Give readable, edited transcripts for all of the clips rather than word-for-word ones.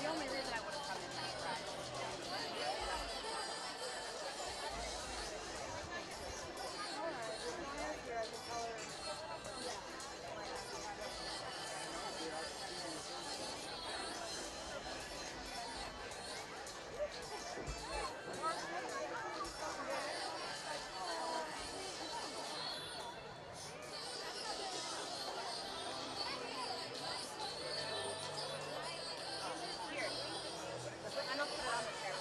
The only reason I would have come in night ride. Here. And I'll put it on the chair.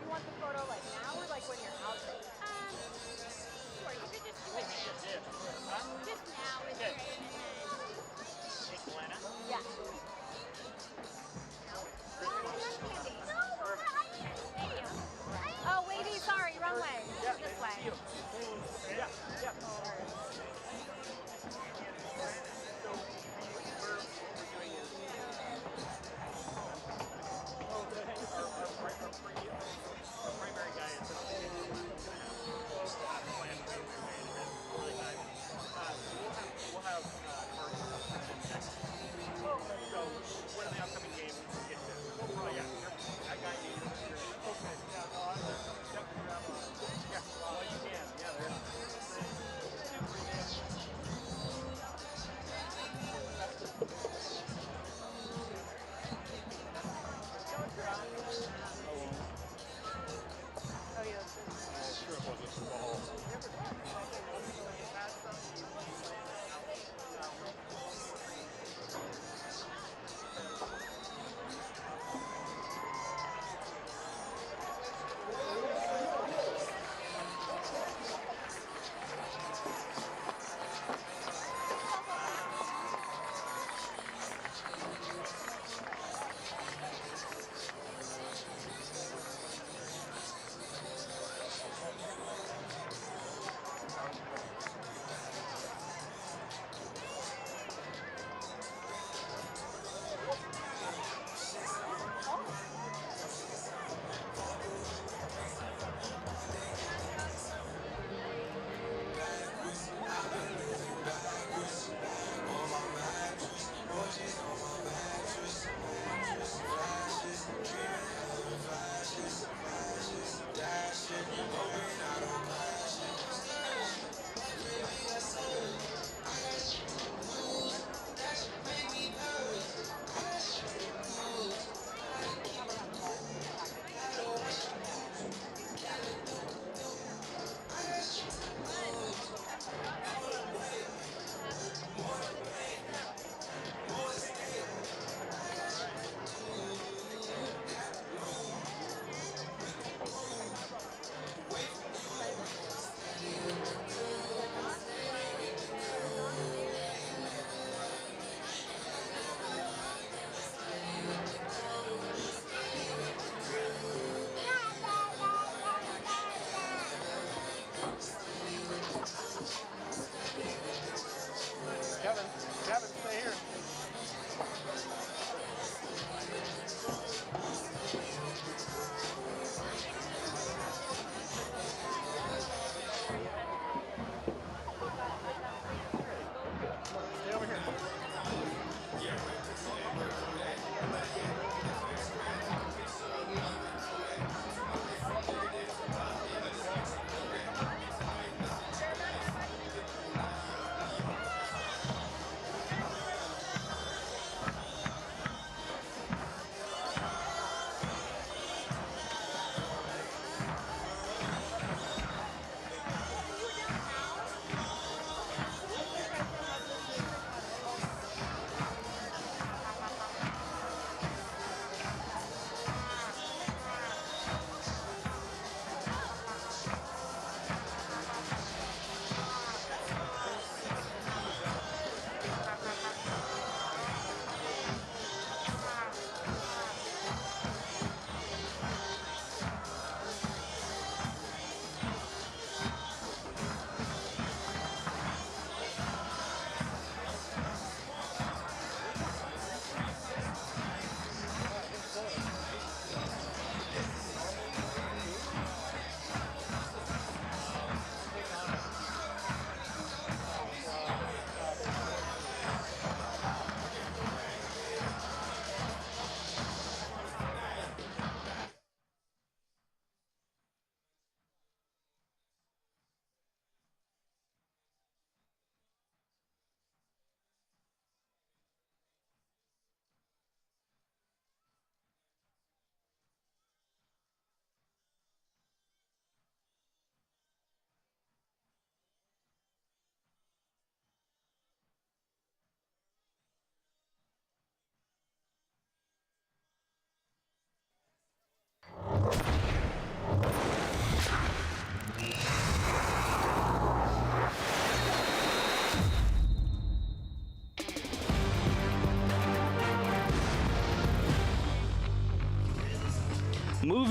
You want the photo like now or like when you're out there? Sure, you could just do it now. Just now is great. Hey, Glenna. Yeah. Oh, wavy, sorry, wrong way. This way. Yeah, yeah. Our primary guy is going to have planned really nice. We'll have so one of the upcoming games we can get to. Oh yeah, that guy needs okay. Yeah, well, you can. Yeah, there.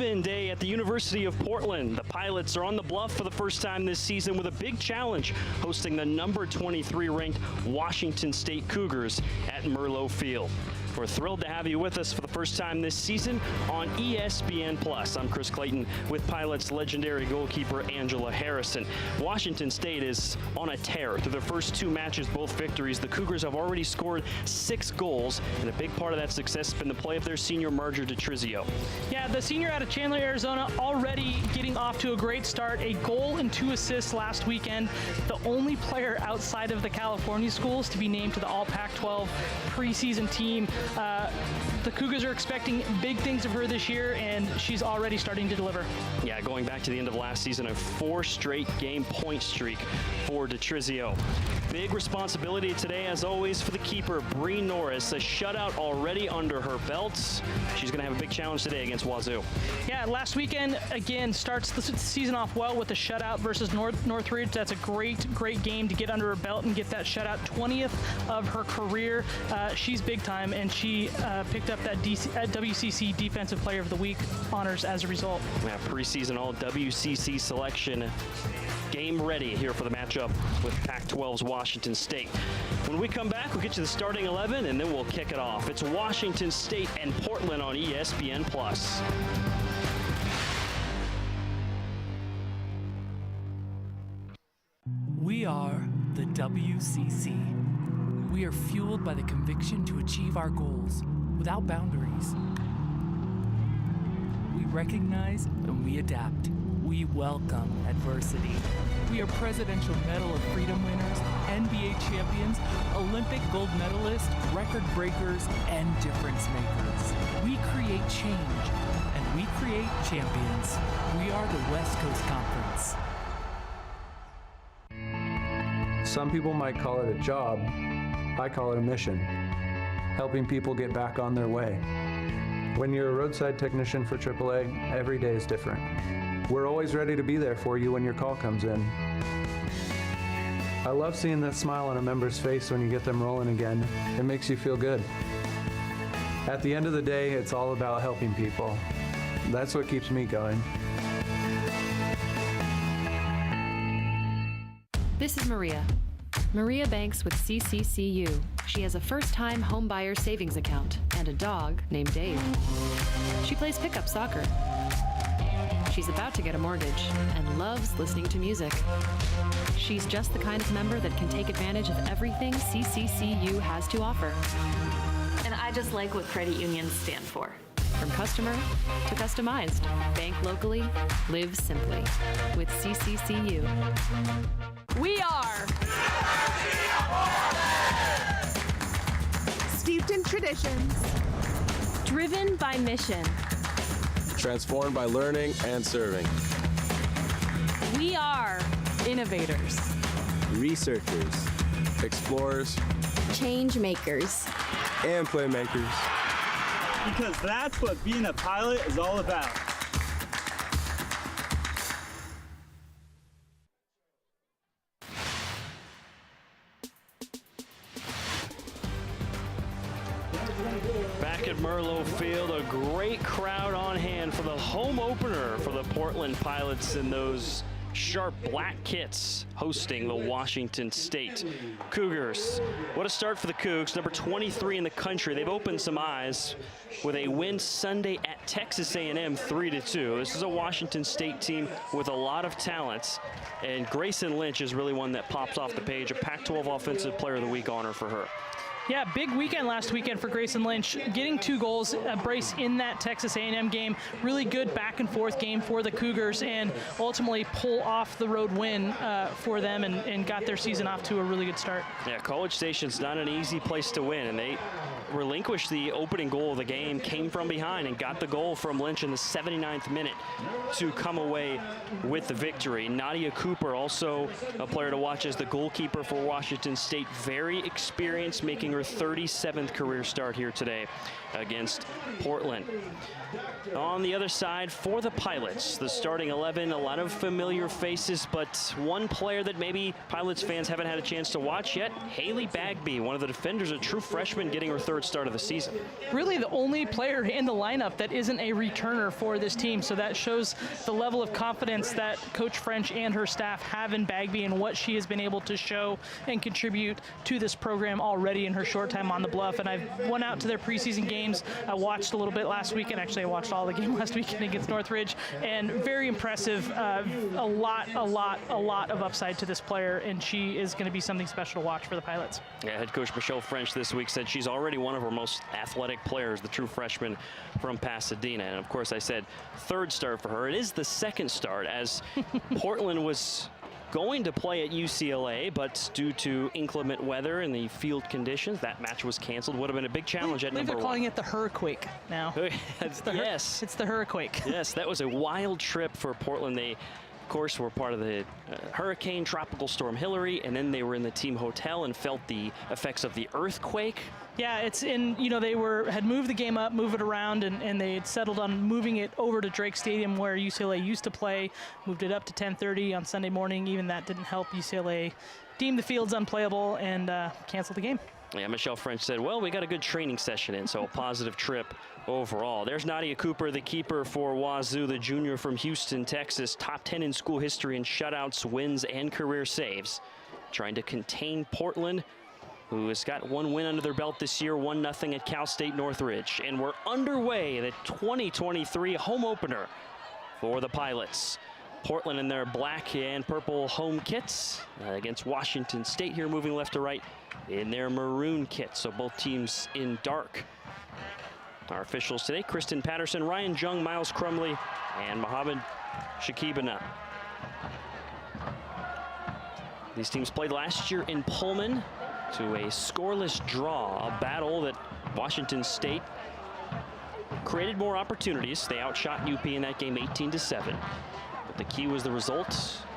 move-in day at the University of Portland. The Pilots are on the bluff for the first time this season with a big challenge, hosting the number 23 ranked Washington State Cougars at Merlo Field. We're thrilled to have you with us for the first time this season on ESPN+. I'm Chris Clayton with Pilots legendary goalkeeper Angela Harrison. Washington State is on a tear. Through their first 2 matches, both victories, the Cougars have already scored 6 goals, and a big part of that success has been the play of their senior Marjorie Detrizio. Yeah, the senior out of Chandler, Arizona, already getting off to a great start. A goal and 2 assists last weekend. The only player outside of the California schools to be named to the All Pac-12 preseason team. The Cougars are expecting big things of her this year, and she's already starting to deliver. Yeah, going back to the end of last season, a 4 straight game point streak for Detrizio. Big responsibility today, as always, for the keeper, Bree Norris. A shutout already under her belt. She's going to have a big challenge today against Wazoo. Yeah, last weekend, again, starts the season off well with a shutout versus Northridge. That's a great game to get under her belt and get that shutout. 20th of her career. She's big time, and she picked up that WCC Defensive Player of the Week honors as a result. Yeah, preseason all WCC selection. Game ready here for the matchup with Pac-12's Washington State. When we come back, we'll get you the starting 11, and then we'll kick it off. It's Washington State and Portland on ESPN+. We are the WCC. We are fueled by the conviction to achieve our goals without boundaries. We recognize and we adapt. We welcome adversity. We are Presidential Medal of Freedom winners, NBA champions, Olympic gold medalists, record breakers, and difference makers. We create change, and we create champions. We are the West Coast Conference. Some people might call it a job. I call it a mission, helping people get back on their way. When you're a roadside technician for AAA, every day is different. We're always ready to be there for you when your call comes in. I love seeing that smile on a member's face when you get them rolling again. It makes you feel good. At the end of the day, it's all about helping people. That's what keeps me going. This is Maria. Maria banks with CCCU. She has a first-time homebuyer savings account and a dog named Dave. She plays pickup soccer. She's about to get a mortgage and loves listening to music. She's just the kind of member that can take advantage of everything CCCU has to offer. And I just like what credit unions stand for. From customer to customized. Bank locally, live simply. With CCCU. We are steeped in traditions, driven by mission, transformed by learning and serving. We are innovators, researchers, explorers, change makers, and playmakers. Because that's what being a pilot is all about. Back at Merlo Field, a great crowd on hand for the home opener for the Portland Pilots in those sharp black kits hosting the Washington State Cougars. What a start for the Cougs, number 23 in the country. They've opened some eyes with a win Sunday at Texas A&M 3-2. This is a Washington State team with a lot of talent, and Grayson Lynch is really one that pops off the page, a Pac-12 Offensive Player of the Week honor for her. Yeah, big weekend last weekend for Grayson Lynch, getting 2 goals, a brace in that Texas A&M game. Really good back and forth game for the Cougars, and ultimately pull off the road win for them and got their season off to a really good start. Yeah, College Station's not an easy place to win, and they relinquished the opening goal of the game, came from behind and got the goal from Lynch in the 79th minute to come away with the victory. Nadia Cooper, also a player to watch as the goalkeeper for Washington State, very experienced, making her 37th career start here today against Portland. On the other side for the Pilots, the starting 11, a lot of familiar faces, but one player that maybe Pilots fans haven't had a chance to watch yet, Haley Bagby, one of the defenders, a true freshman, getting her 3rd third start of the season. Really the only player in the lineup that isn't a returner for this team, so that shows the level of confidence that Coach French and her staff have in Bagby and what she has been able to show and contribute to this program already in her short time on the Bluff. And I've went out to their preseason games. I watched a little bit last weekend. Actually, I watched all the game last weekend against Northridge, and very impressive. A lot of upside to this player, and she is going to be something special to watch for the Pilots. Yeah, head coach Michelle French this week said she's already one of our most athletic players, the true freshman from Pasadena. And of course, I said third start for her. It is the second start, as Portland was going to play at UCLA, but due to inclement weather and the field conditions, that match was canceled. Would have been a big challenge at number 1. They're calling it the Hurricane now. Yes. It's the Hurricane. Yes, that was a wild trip for Portland. They, of course, were part of the hurricane, Tropical Storm Hillary, and then they were in the team hotel and felt the effects of the earthquake. Yeah, it's in, they had moved the game up, move it around, and they had settled on moving it over to Drake Stadium where UCLA used to play, moved it up to 10:30 on Sunday morning. Even that didn't help. UCLA deemed the fields unplayable and canceled the game. Yeah, Michelle French said, well, we got a good training session in, so a positive trip overall. There's Nadia Cooper, the keeper for Wazoo, the junior from Houston, Texas, top 10 in school history in shutouts, wins, and career saves. Trying to contain Portland, who has got one win under their belt this year, 1-0 at Cal State Northridge. And we're underway, the 2023 home opener for the Pilots. Portland in their black and purple home kits against Washington State here, moving left to right in their maroon kits. So both teams in dark. Our officials today, Kristen Patterson, Ryan Jung, Miles Crumley, and Mohamed Shakibana. These teams played last year in Pullman to a scoreless draw, a battle that Washington State created more opportunities. They outshot UP in that game 18-7. But the key was the result,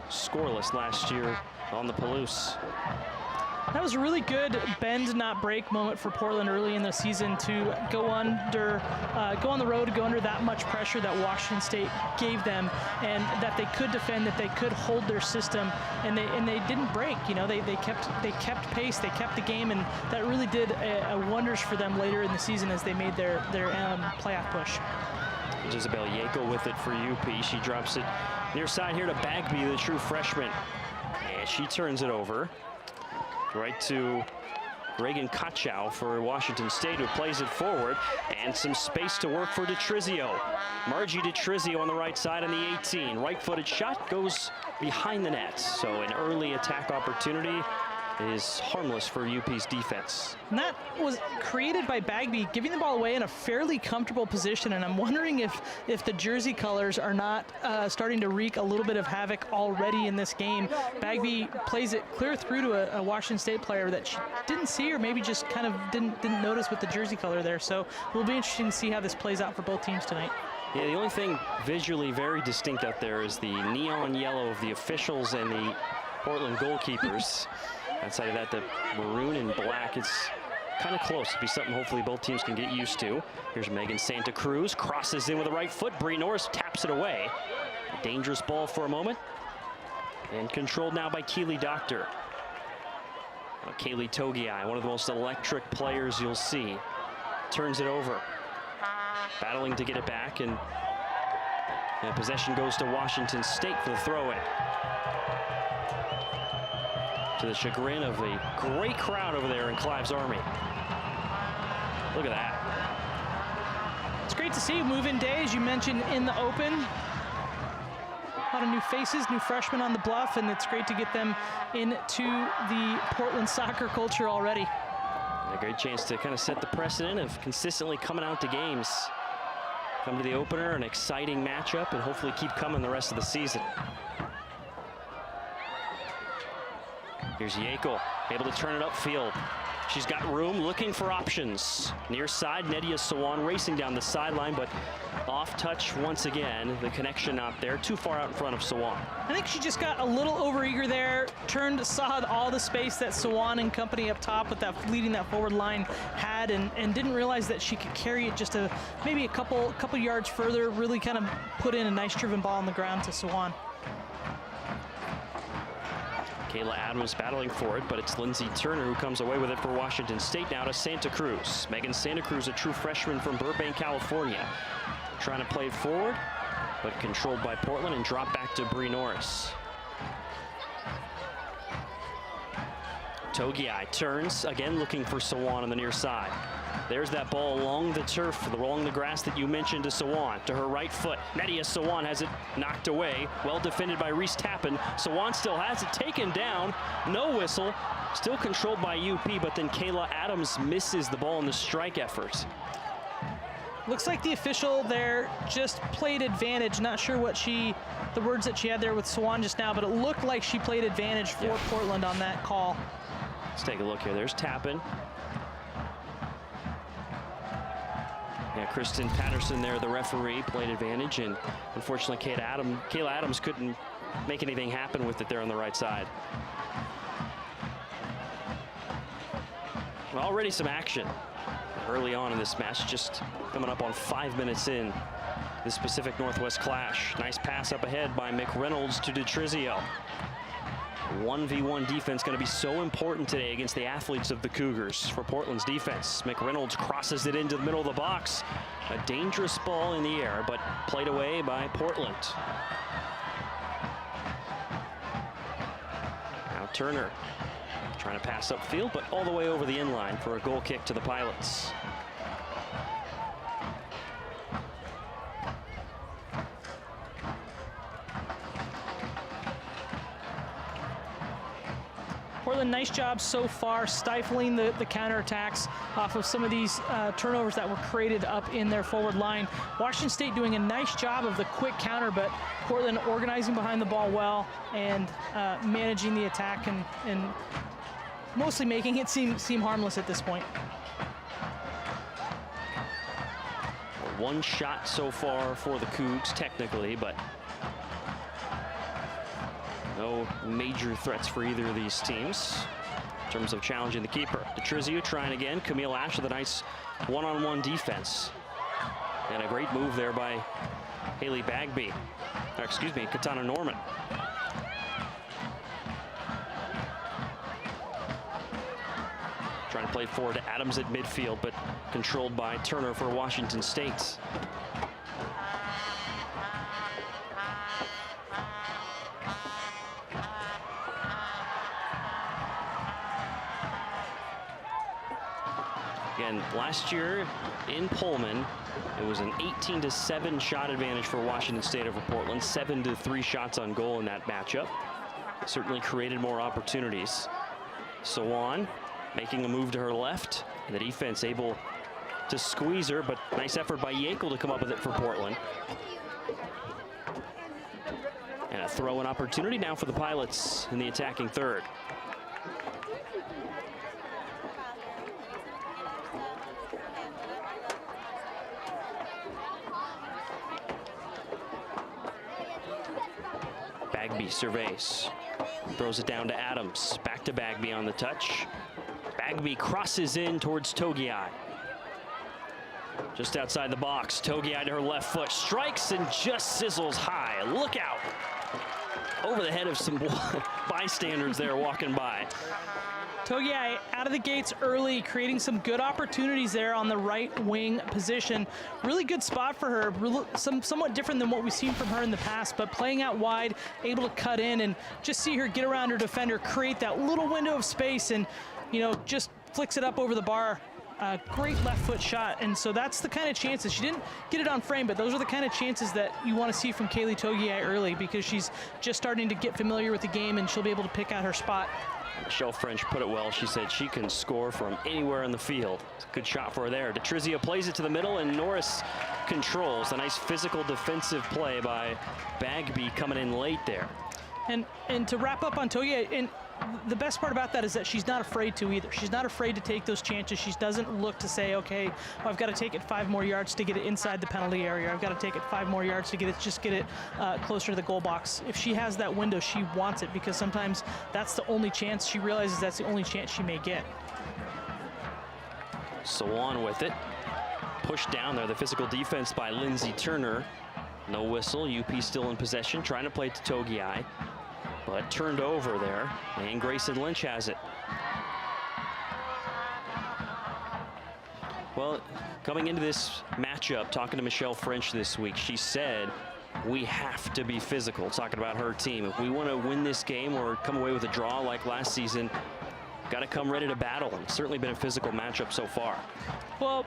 scoreless last year on the Palouse. That was a really good bend, not break moment for Portland early in the season to go on the road, go under that much pressure that Washington State gave them, and that they could defend, that they could hold their system, and they didn't break. They kept pace, they kept the game, and that really did wonders for them later in the season as they made their playoff push. Isabel Yako with it for UP. She drops it near side here to Bagby, the true freshman, and she turns it over right to Reagan Kachow for Washington State, who plays it forward, and some space to work for DeTrizio. Margie DeTrizio on the right side on the 18. Right-footed shot goes behind the net. So an early attack opportunity is harmless for UP's defense. And that was created by Bagby, giving the ball away in a fairly comfortable position, and I'm wondering if the jersey colors are not starting to wreak a little bit of havoc already in this game. Bagby plays it clear through to a Washington State player that she didn't see, or maybe just kind of didn't notice with the jersey color there. So it will be interesting to see how this plays out for both teams tonight. Yeah, the only thing visually very distinct out there is the neon yellow of the officials and the Portland goalkeepers. Outside of that, the maroon and black, it's kind of close. It'll be something hopefully both teams can get used to. Here's Megan Santa Cruz, crosses in with the right foot. Bree Norris taps it away. A dangerous ball for a moment. And controlled now by Keely Doctor. Kaylee Togiai, one of the most electric players you'll see. Turns it over. Battling to get it back, and possession goes to Washington State for the throw-in. To the chagrin of a great crowd over there in Clive's Army. Look at that. It's great to see move-in day, as you mentioned, in the open. A lot of new faces, new freshmen on the Bluff, and it's great to get them into the Portland soccer culture already. A great chance to kind of set the precedent of consistently coming out to games. Come to the opener, an exciting matchup, and hopefully keep coming the rest of the season. Here's Yako, able to turn it upfield. She's got room, looking for options. Near side, Nedia Sawan racing down the sideline, but off touch once again. The connection not there, too far out in front of Sawan. I think she just got a little overeager there, saw all the space that Sawan and company up top with that leading that forward line had, and didn't realize that she could carry it just maybe a couple yards further, really kind of put in a nice driven ball on the ground to Sawan. Kayla Adams battling for it, but it's Lindsey Turner who comes away with it for Washington State. Now to Santa Cruz. Megan Santa Cruz, a true freshman from Burbank, California. Trying to play it forward, but controlled by Portland and drop back to Bree Norris. Togiai turns, again looking for Sawan on the near side. There's that ball along the turf, along the grass that you mentioned to Sawan. To her right foot, Nadia Sawan has it knocked away. Well defended by Reese Tappan. Sawan still has it taken down. No whistle. Still controlled by UP, but then Kayla Adams misses the ball in the strike effort. Looks like the official there just played advantage. Not sure what the words that she had there with Sawan just now, but it looked like she played advantage for Portland on that call. Let's take a look here. There's Tappan. Yeah, Kristen Patterson there, the referee, played advantage, and unfortunately Kayla Adams couldn't make anything happen with it there on the right side. Well, already some action early on in this match, just coming up on 5 minutes in this Pacific Northwest clash. Nice pass up ahead by McReynolds to DeTrizio. 1v1 defense going to be so important today against the athletes of the Cougars for Portland's defense. McReynolds crosses it into the middle of the box. A dangerous ball in the air, but played away by Portland. Now Turner trying to pass upfield, but all the way over the inline for a goal kick to the Pilots. Portland, nice job so far stifling the counterattacks off of some of these turnovers that were created up in their forward line. Washington State doing a nice job of the quick counter, but Portland organizing behind the ball well and managing the attack and mostly making it seem harmless at this point. One shot so far for the Cougs technically, but no major threats for either of these teams in terms of challenging the keeper. DeTrizio trying again. Camille Ash with a nice one-on-one defense. And a great move there by Haley Bagby. Or excuse me, Katana Norman. Trying to play forward to Adams at midfield, but controlled by Turner for Washington State. Again, last year in Pullman, it was an 18-7 shot advantage for Washington State over Portland. 7-3 shots on goal in that matchup. Certainly created more opportunities. Sawan making a move to her left. And the defense able to squeeze her, but nice effort by Yankel to come up with it for Portland. And a throw-in opportunity now for the Pilots in the attacking third. Bagby surveys, throws it down to Adams, back to Bagby on the touch. Bagby crosses in towards Togiai. Just outside the box, Togiai to her left foot, strikes and just sizzles high. Look out! Over the head of some bystanders there walking by. Togiai out of the gates early, creating some good opportunities there on the right wing position. Really good spot for her, somewhat different than what we've seen from her in the past, but playing out wide, able to cut in and just see her get around her defender, create that little window of space and, you know, just flicks it up over the bar. Great left foot shot, and so that's the kind of chances. She didn't get it on frame, but those are the kind of chances that you want to see from Kaylee Togiai early because she's just starting to get familiar with the game and she'll be able to pick out her spot. Michelle French put it well. She said she can score from anywhere in the field. It's a good shot for her there. DeTrizio plays it to the middle, and Norris controls. A nice physical defensive play by Bagby coming in late there. And to wrap up on Togiai, and the best part about that is that she's not afraid to either. She's not afraid to take those chances. She doesn't look to say, okay, well, I've got to take it 5 more yards to get it inside the penalty area. I've got to take it 5 more yards to get it closer to the goal box. If she has that window, she wants it because sometimes that's the only chance. She realizes that's the only chance she may get. Sawan with it. Pushed down there, the physical defense by Lindsey Turner. No whistle, UP still in possession, trying to play to Togiai. but turned over there, and Grayson Lynch has it. Well, coming into this matchup, talking to Michelle French this week, she said, we have to be physical, talking about her team. If we want to win this game or come away with a draw like last season, got to come ready to battle. And it's certainly been a physical matchup so far. Well,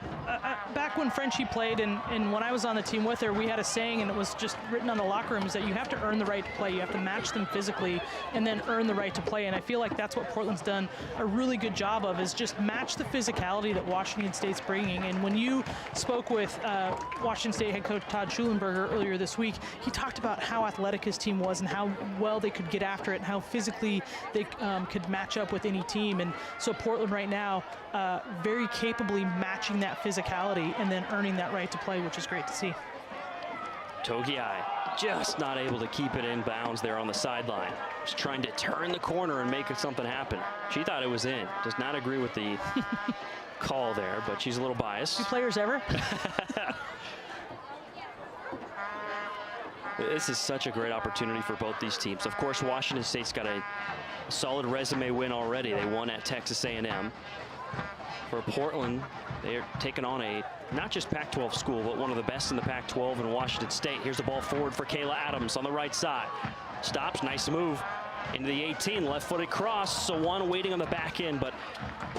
back when Frenchie played and when I was on the team with her, we had a saying, and it was just written on the locker room, is that you have to earn the right to play. You have to match them physically and then earn the right to play. And I feel like that's what Portland's done a really good job of, is just match the physicality that Washington State's bringing. And when you spoke with Washington State head coach Todd Schulenberger earlier this week, he talked about how athletic his team was and how well they could get after it and how physically they could match up with any team. And so Portland right now very capably matching that physicality and then earning that right to play, which is great to see. Togiai just not able to keep it in bounds there on the sideline. Just trying to turn the corner and make something happen. She thought it was in. Does not agree with the call there, but she's a little biased. 2 players ever? This is such a great opportunity for both these teams. Of course, Washington State's got a solid resume win already. They won at Texas A&M. For Portland, they're taking on a not just Pac-12 school, but one of the best in the Pac-12 in Washington State. Here's the ball forward for Kayla Adams on the right side. Stops, nice move. Into the 18, left-footed cross. Sawan waiting on the back end, but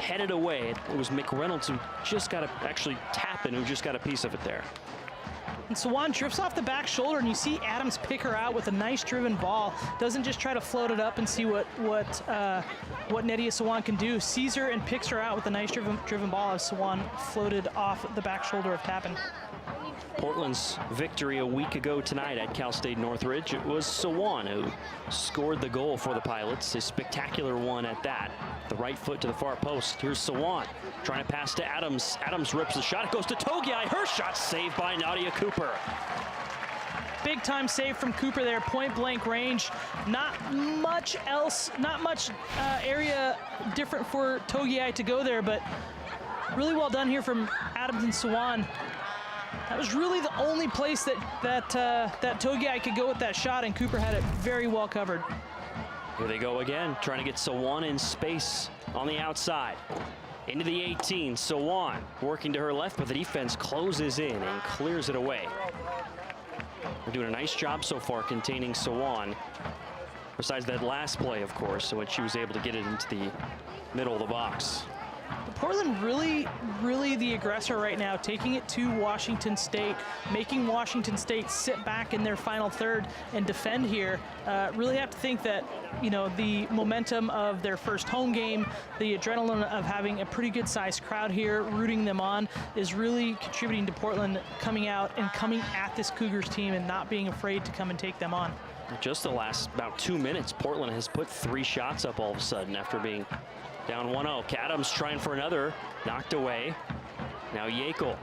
headed away. It was McReynolds who just got to actually tap in, who just got a piece of it there. And Sawan drifts off the back shoulder, and you see Adams pick her out with a nice driven ball. Doesn't just try to float it up and see what Nadia Sawan can do. Sees her and picks her out with a nice driven ball as Sawan floated off the back shoulder of Tappan. Portland's victory a week ago tonight at Cal State Northridge. It was Sawan who scored the goal for the Pilots, a spectacular one at that. The right foot to the far post. Here's Sawan trying to pass to Adams. Adams rips the shot. It goes to Togiai. Her shot saved by Nadia Cooper. Big time save from Cooper there, point blank range. Not much else, not much area different for Togiai to go there, but really well done here from Adams and Sawan. That was really the only place that Togiai could go with that shot, and Cooper had it very well covered. Here they go again, trying to get Sawan in space on the outside. Into the 18, Sawan working to her left, but the defense closes in and clears it away. They're doing a nice job so far containing Sawan. Besides that last play, of course, so when she was able to get it into the middle of the box. Portland really the aggressor right now, taking it to Washington State, making Washington State sit back in their final third and defend here. Really have to think that, you know, the momentum of their first home game, the adrenaline of having a pretty good sized crowd here rooting them on is really contributing to Portland coming out and coming at this Cougars team and not being afraid to come and take them on. Just the last about 2 minutes, Portland has put 3 shots up all of a sudden after being down 1-0. Adams trying for another, knocked away. Now Yakel.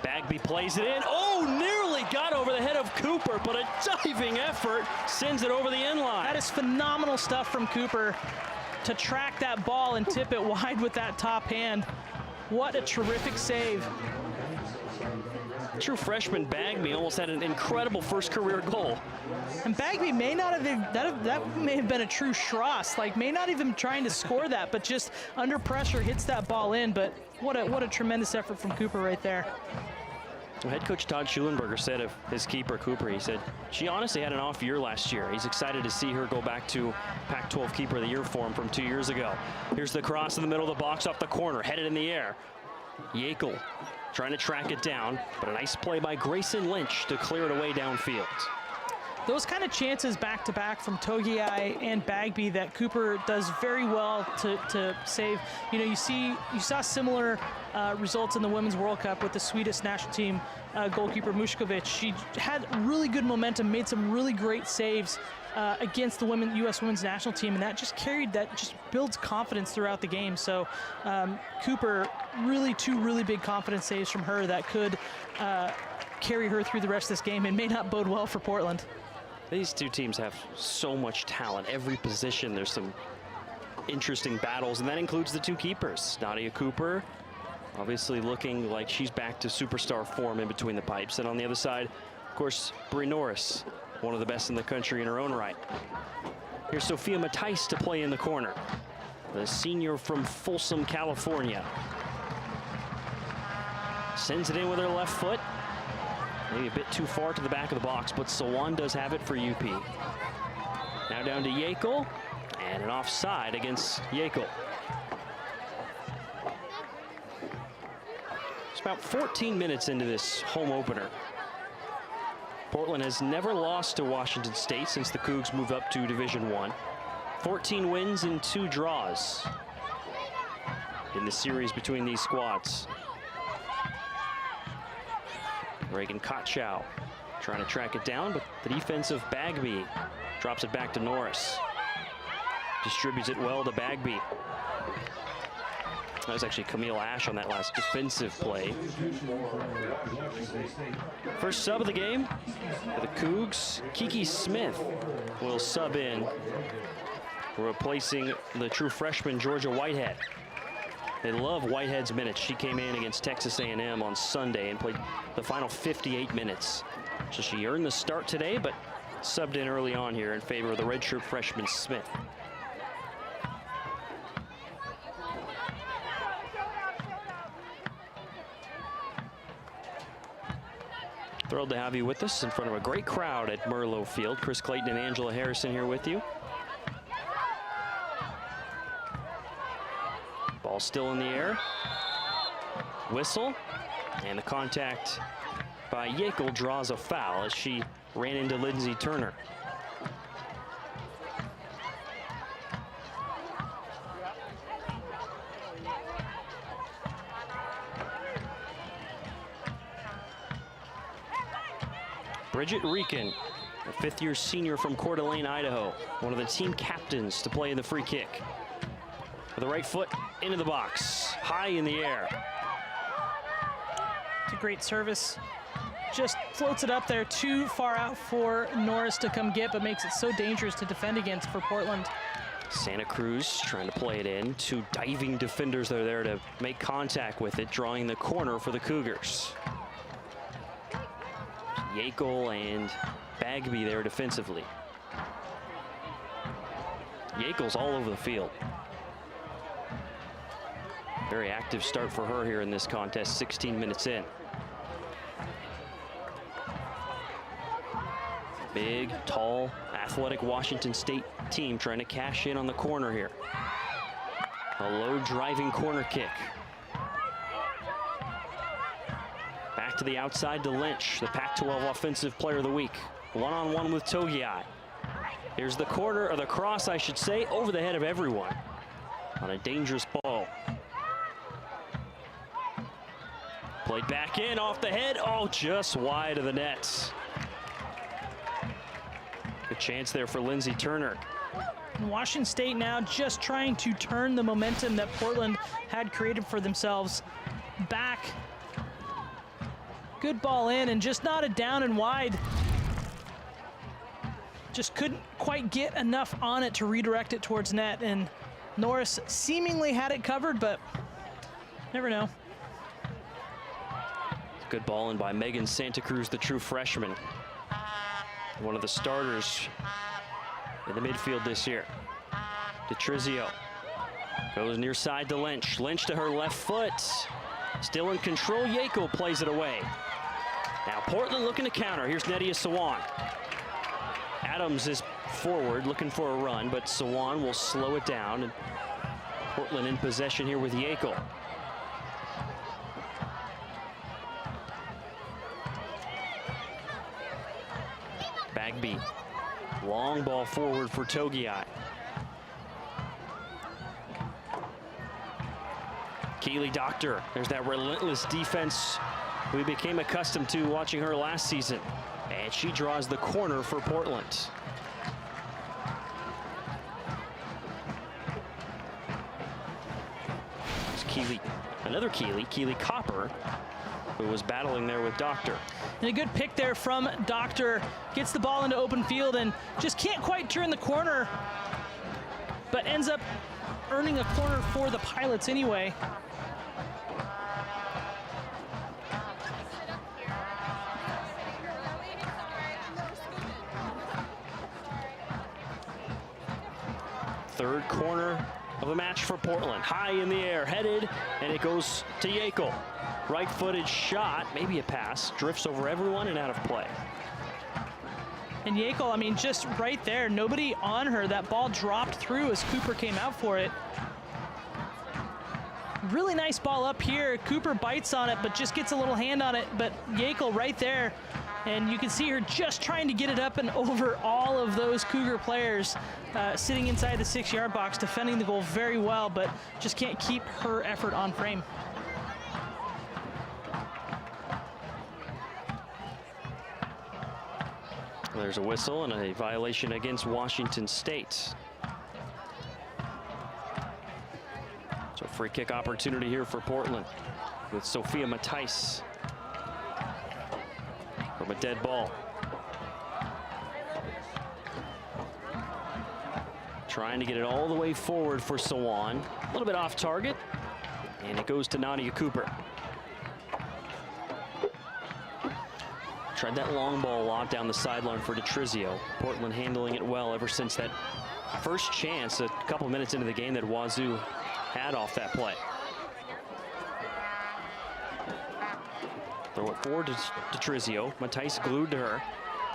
Bagby plays it in. Oh, nearly got over the head of Cooper, but a diving effort sends it over the end line. That is phenomenal stuff from Cooper to track that ball and tip it wide with that top hand. What a terrific save. True freshman Bagby almost had an incredible first career goal. And Bagby may not have been, that may have been a true Schross, like may not even trying to score that, but just under pressure hits that ball in. But what a tremendous effort from Cooper right there. Well, head coach Todd Schulenberger said of his keeper Cooper, he said she honestly had an off year last year. He's excited to see her go back to Pac-12 Keeper of the Year form from 2 years ago. Here's the cross in the middle of the box off the corner, headed in the air. Yakel trying to track it down, but a nice play by Grayson Lynch to clear it away downfield. Those kind of chances back-to-back from Togiai and Bagby that Cooper does very well to save. You know, you saw similar results in the Women's World Cup with the Swedish national team goalkeeper Mushkovic. She had really good momentum, made some really great saves against the U.S. women's national team, and that just builds confidence throughout the game. So Cooper, two really big confidence saves from her that could carry her through the rest of this game and may not bode well for Portland. These two teams have so much talent. Every position, there's some interesting battles, and that includes the two keepers. Nadia Cooper, obviously looking like she's back to superstar form in between the pipes. And on the other side, of course, Brie Norris, one of the best in the country in her own right. Here's Sophia Matthijs to play in the corner, the senior from Folsom, California. Sends it in with her left foot. Maybe a bit too far to the back of the box, but Sawan does have it for UP. Now down to Yackel, and an offside against Yackel. It's about 14 minutes into this home opener. Portland has never lost to Washington State since the Cougs moved up to Division I. 14 wins and 2 draws in the series between these squads. Reagan Kotschow trying to track it down, but the defense of Bagby drops it back to Norris. Distributes it well to Bagby. That was actually Camille Ash on that last defensive play. First sub of the game for the Cougs, Kiki Smith will sub in, replacing the true freshman Georgia Whitehead. They love Whitehead's minutes. She came in against Texas A&M on Sunday and played the final 58 minutes. So she earned the start today, but subbed in early on here in favor of the redshirt freshman Smith. Thrilled to have you with us in front of a great crowd at Merlo Field. Chris Clayton and Angela Harrison here with you. Ball still in the air. Whistle. And the contact by Yackel draws a foul as she ran into Lindsey Turner. Bridget Rieken, a fifth-year senior from Coeur d'Alene, Idaho, one of the team captains to play in the free kick. With the right foot into the box, high in the air. It's a great service. Just floats it up there, too far out for Norris to come get, but makes it so dangerous to defend against for Portland. Santa Cruz trying to play it in. 2 diving defenders that are there to make contact with it, drawing the corner for the Cougars. Yackel and Bagby there defensively. Yackel's all over the field. Very active start for her here in this contest, 16 minutes in. Big, tall, athletic Washington State team trying to cash in on the corner here. A low driving corner kick. Back to the outside to Lynch, the Pac-12 Offensive Player of the Week. One-on-one with Togiai. Here's the corner, or the cross, I should say, over the head of everyone on a dangerous ball. Played back in, off the head. Oh, just wide of the net. Good chance there for Lindsey Turner. And Washington State now just trying to turn the momentum that Portland had created for themselves back. Good ball in, and just not a down and wide. Just couldn't quite get enough on it to redirect it towards net, and Norris seemingly had it covered, but never know. Good ball in by Megan Santa Cruz, the true freshman. One of the starters in the midfield this year. DeTrizio goes near side to Lynch. Lynch to her left foot. Still in control, Yackel plays it away. Now Portland looking to counter. Here's Nedia Sawan. Adams is forward looking for a run, but Sawan will slow it down. And Portland in possession here with Yackel. Bagby, long ball forward for Togiai. Keely Doctor, there's that relentless defense we became accustomed to watching her last season. And she draws the corner for Portland. It's Keely, another Keely Copper, who was battling there with Doctor. And a good pick there from Doctor. Gets the ball into open field and just can't quite turn the corner, but ends up earning a corner for the Pilots anyway. third corner of the match for Portland. High in the air, headed, and it goes to Yekel. Right-footed shot, maybe a pass, drifts over everyone and out of play. And Yekel, I mean, just right there, nobody on her. That ball dropped through as Cooper came out for it. Really nice ball up here. Cooper bites on it, but just gets a little hand on it. But Yekel right there, and you can see her just trying to get it up and over all of those Cougar players sitting inside the 6-yard box, defending the goal very well, but just can't keep her effort on frame. There's a whistle and a violation against Washington State. So free kick opportunity here for Portland with Sophia Matthijs from a dead ball. Trying to get it all the way forward for Sawant. A little bit off target, and it goes to Nadia Cooper. Tried that long ball lob down the sideline for DeTrizio. Portland handling it well ever since that first chance a couple minutes into the game that Wazoo had off that play. Throw it forward to DeTrizio. Matthijs glued to her.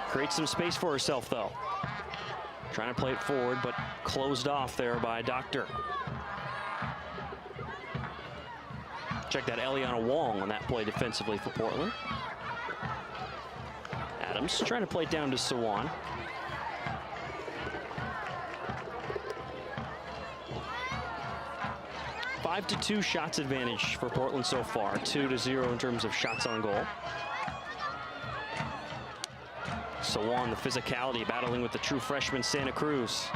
Creates some space for herself, though. Trying to play it forward, but closed off there by Doctor. Check that Eliana Wong on that play defensively for Portland. Adams trying to play it down to Sawant. Five to 2 shots advantage for Portland so far. 2-0 in terms of shots on goal. Sawant, the physicality, battling with the true freshman Santa Cruz.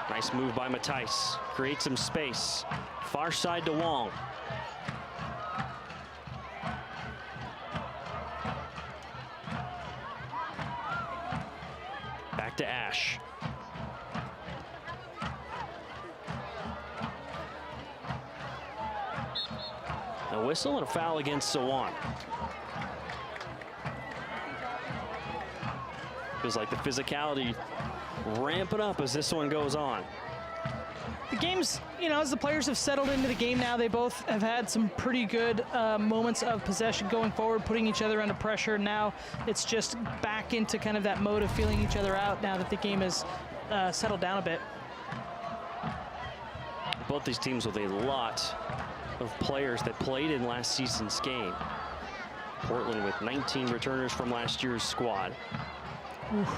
Nice move by Matthijs. Creates some space. Far side to Wong. Back to Ash. A whistle and a foul against Sawant. Feels like the physicality ramping up as this one goes on. The game's, you know, as the players have settled into the game now, they both have had some pretty good moments of possession going forward, putting each other under pressure. Now it's just back into kind of that mode of feeling each other out now that the game has settled down a bit. Both these teams with a lot of players that played in last season's game. Portland with 19 returners from last year's squad. Oof.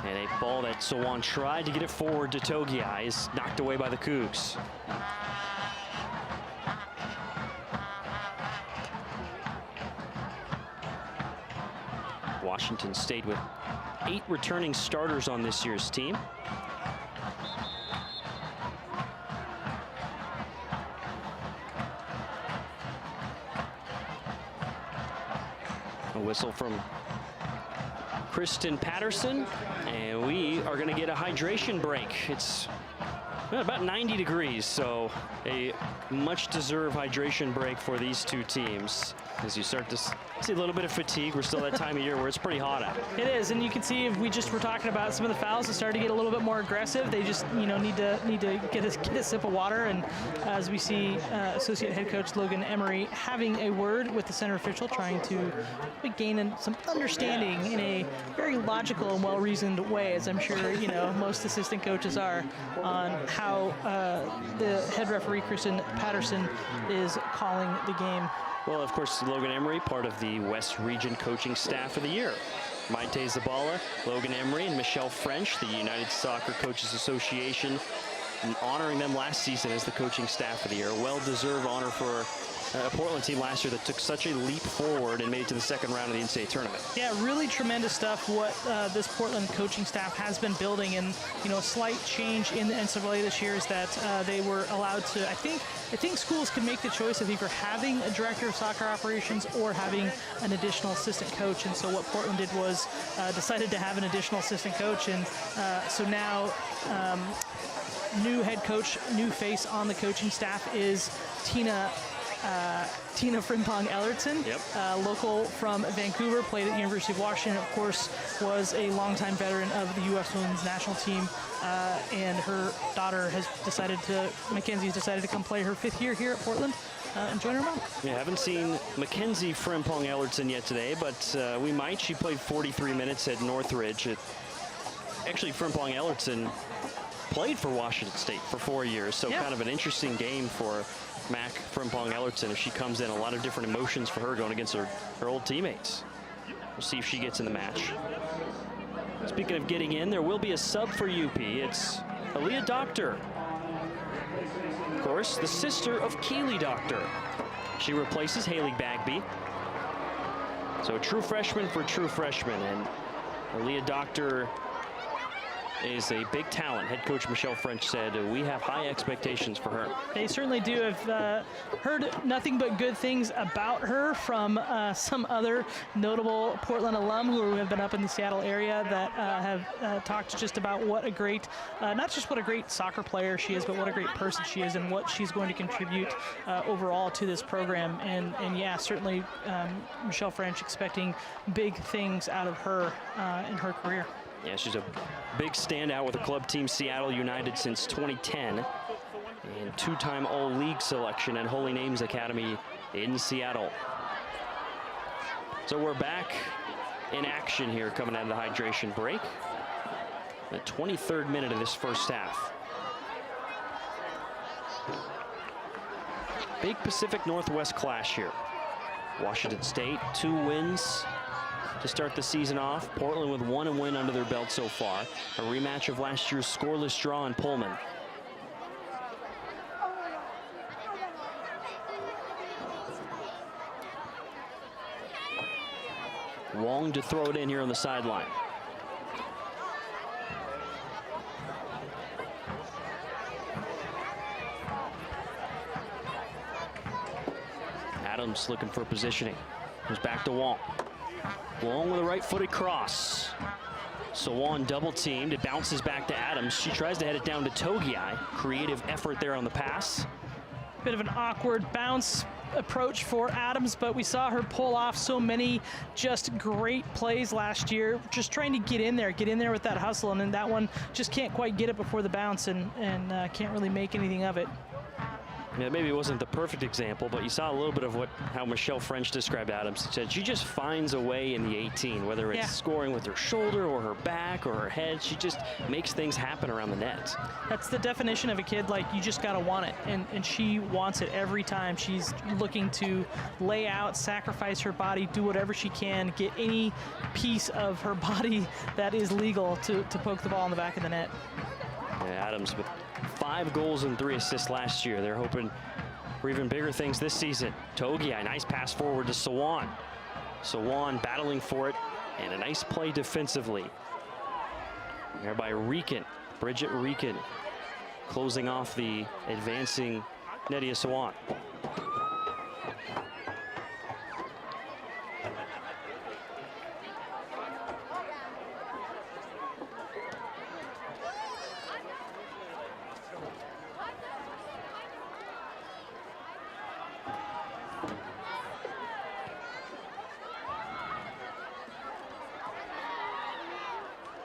And a ball that Sawant tried to get it forward to Togiai is knocked away by the Cougs. Washington State with 8 returning starters on this year's team. A whistle from Kristen Patterson, and we are going to get a hydration break. It's about 90 degrees, so a much-deserved hydration break for these two teams. As you start to see a little bit of fatigue, we're still that time of year where it's pretty hot out. It is, and you can see if we just were talking about some of the fouls that started to get a little bit more aggressive. They just, you know, need to get a sip of water. And as we see Associate Head Coach Logan Emery having a word with the center official, trying to gain some understanding in a very logical and well-reasoned way, as I'm sure you know most assistant coaches are, on how the head referee Kristen Patterson is calling the game. Well, of course, Logan Emery, part of the West Region Coaching Staff of the Year. Maite Zabala, Logan Emery, and Michelle French, the United Soccer Coaches Association, honoring them last season as the Coaching Staff of the Year. Well-deserved honor for a Portland team last year that took such a leap forward and made it to the second round of the NCAA tournament. Yeah, really tremendous stuff what this Portland coaching staff has been building. And, you know, a slight change in the NCAA this year is that they were allowed to, I think schools can make the choice of either having a director of soccer operations or having an additional assistant coach. And so what Portland did was decided to have an additional assistant coach. And so now new head coach, new face on the coaching staff is Tina Tina Frimpong Ellertson, local from Vancouver, played at University of Washington, of course, was a longtime veteran of the U.S. Women's National Team, and her daughter has decided to, Mackenzie's decided to come play her 5th year here at Portland and join her mom. Yeah, haven't seen Mackenzie Frimpong Ellertson yet today, but we might. She played 43 minutes at Northridge. Actually, Frimpong Ellertson played for Washington State for 4 years, so kind of an interesting game for Mac Frimpong Ellertson. If she comes in, a lot of different emotions for her going against her old teammates. We'll see if she gets in the match. Speaking of getting in, there will be a sub for UP. It's Aaliyah Doctor. Of course, the sister of Keely Doctor. She replaces Haley Bagby. So a true freshman for true freshman, and Aaliyah Doctor is a big talent. Head coach Michelle French said we have high expectations for her. They certainly do. Have heard nothing but good things about her from some other notable Portland alum who have been up in the Seattle area that have talked just about what a great, not just what a great soccer player she is, but what a great person she is and what she's going to contribute overall to this program. And yeah, certainly Michelle French expecting big things out of her in her career. Yeah, she's a big standout with her club team Seattle United since 2010, and 2-time All-League selection at Holy Names Academy in Seattle. So we're back in action here coming out of the hydration break. The 23rd minute of this first half. Big Pacific Northwest clash here. Washington State, 2 wins to start the season off. Portland with 1 win under their belt so far. A rematch of last year's scoreless draw in Pullman. Wong to throw it in here on the sideline. Adams looking for positioning. Goes back to Wong. Wong with a right-footed cross. Sawon double teamed. It bounces back to Adams. She tries to head it down to Togiai. Creative effort there on the pass. Bit of an awkward bounce approach for Adams, but we saw her pull off so many just great plays last year, just trying to get in there with that hustle, and then that one just can't quite get it before the bounce and can't really make anything of it. Yeah, maybe it wasn't the perfect example, but you saw a little bit of how Michelle French described Adams. She said she just finds a way in the 18, whether it's scoring with her shoulder or her back or her head. She just makes things happen around the net. That's the definition of a kid, like, you just got to want it, and she wants it every time. She's looking to lay out, sacrifice her body, do whatever she can, get any piece of her body that is legal to poke the ball in the back of the net. Yeah, Adams with 5 goals and 3 assists last year. They're hoping for even bigger things this season. Togiai, nice pass forward to Sawon. Sawon battling for it, and a nice play defensively. There by Rieken, Bridget Rieken, closing off the advancing Nydia Sawon.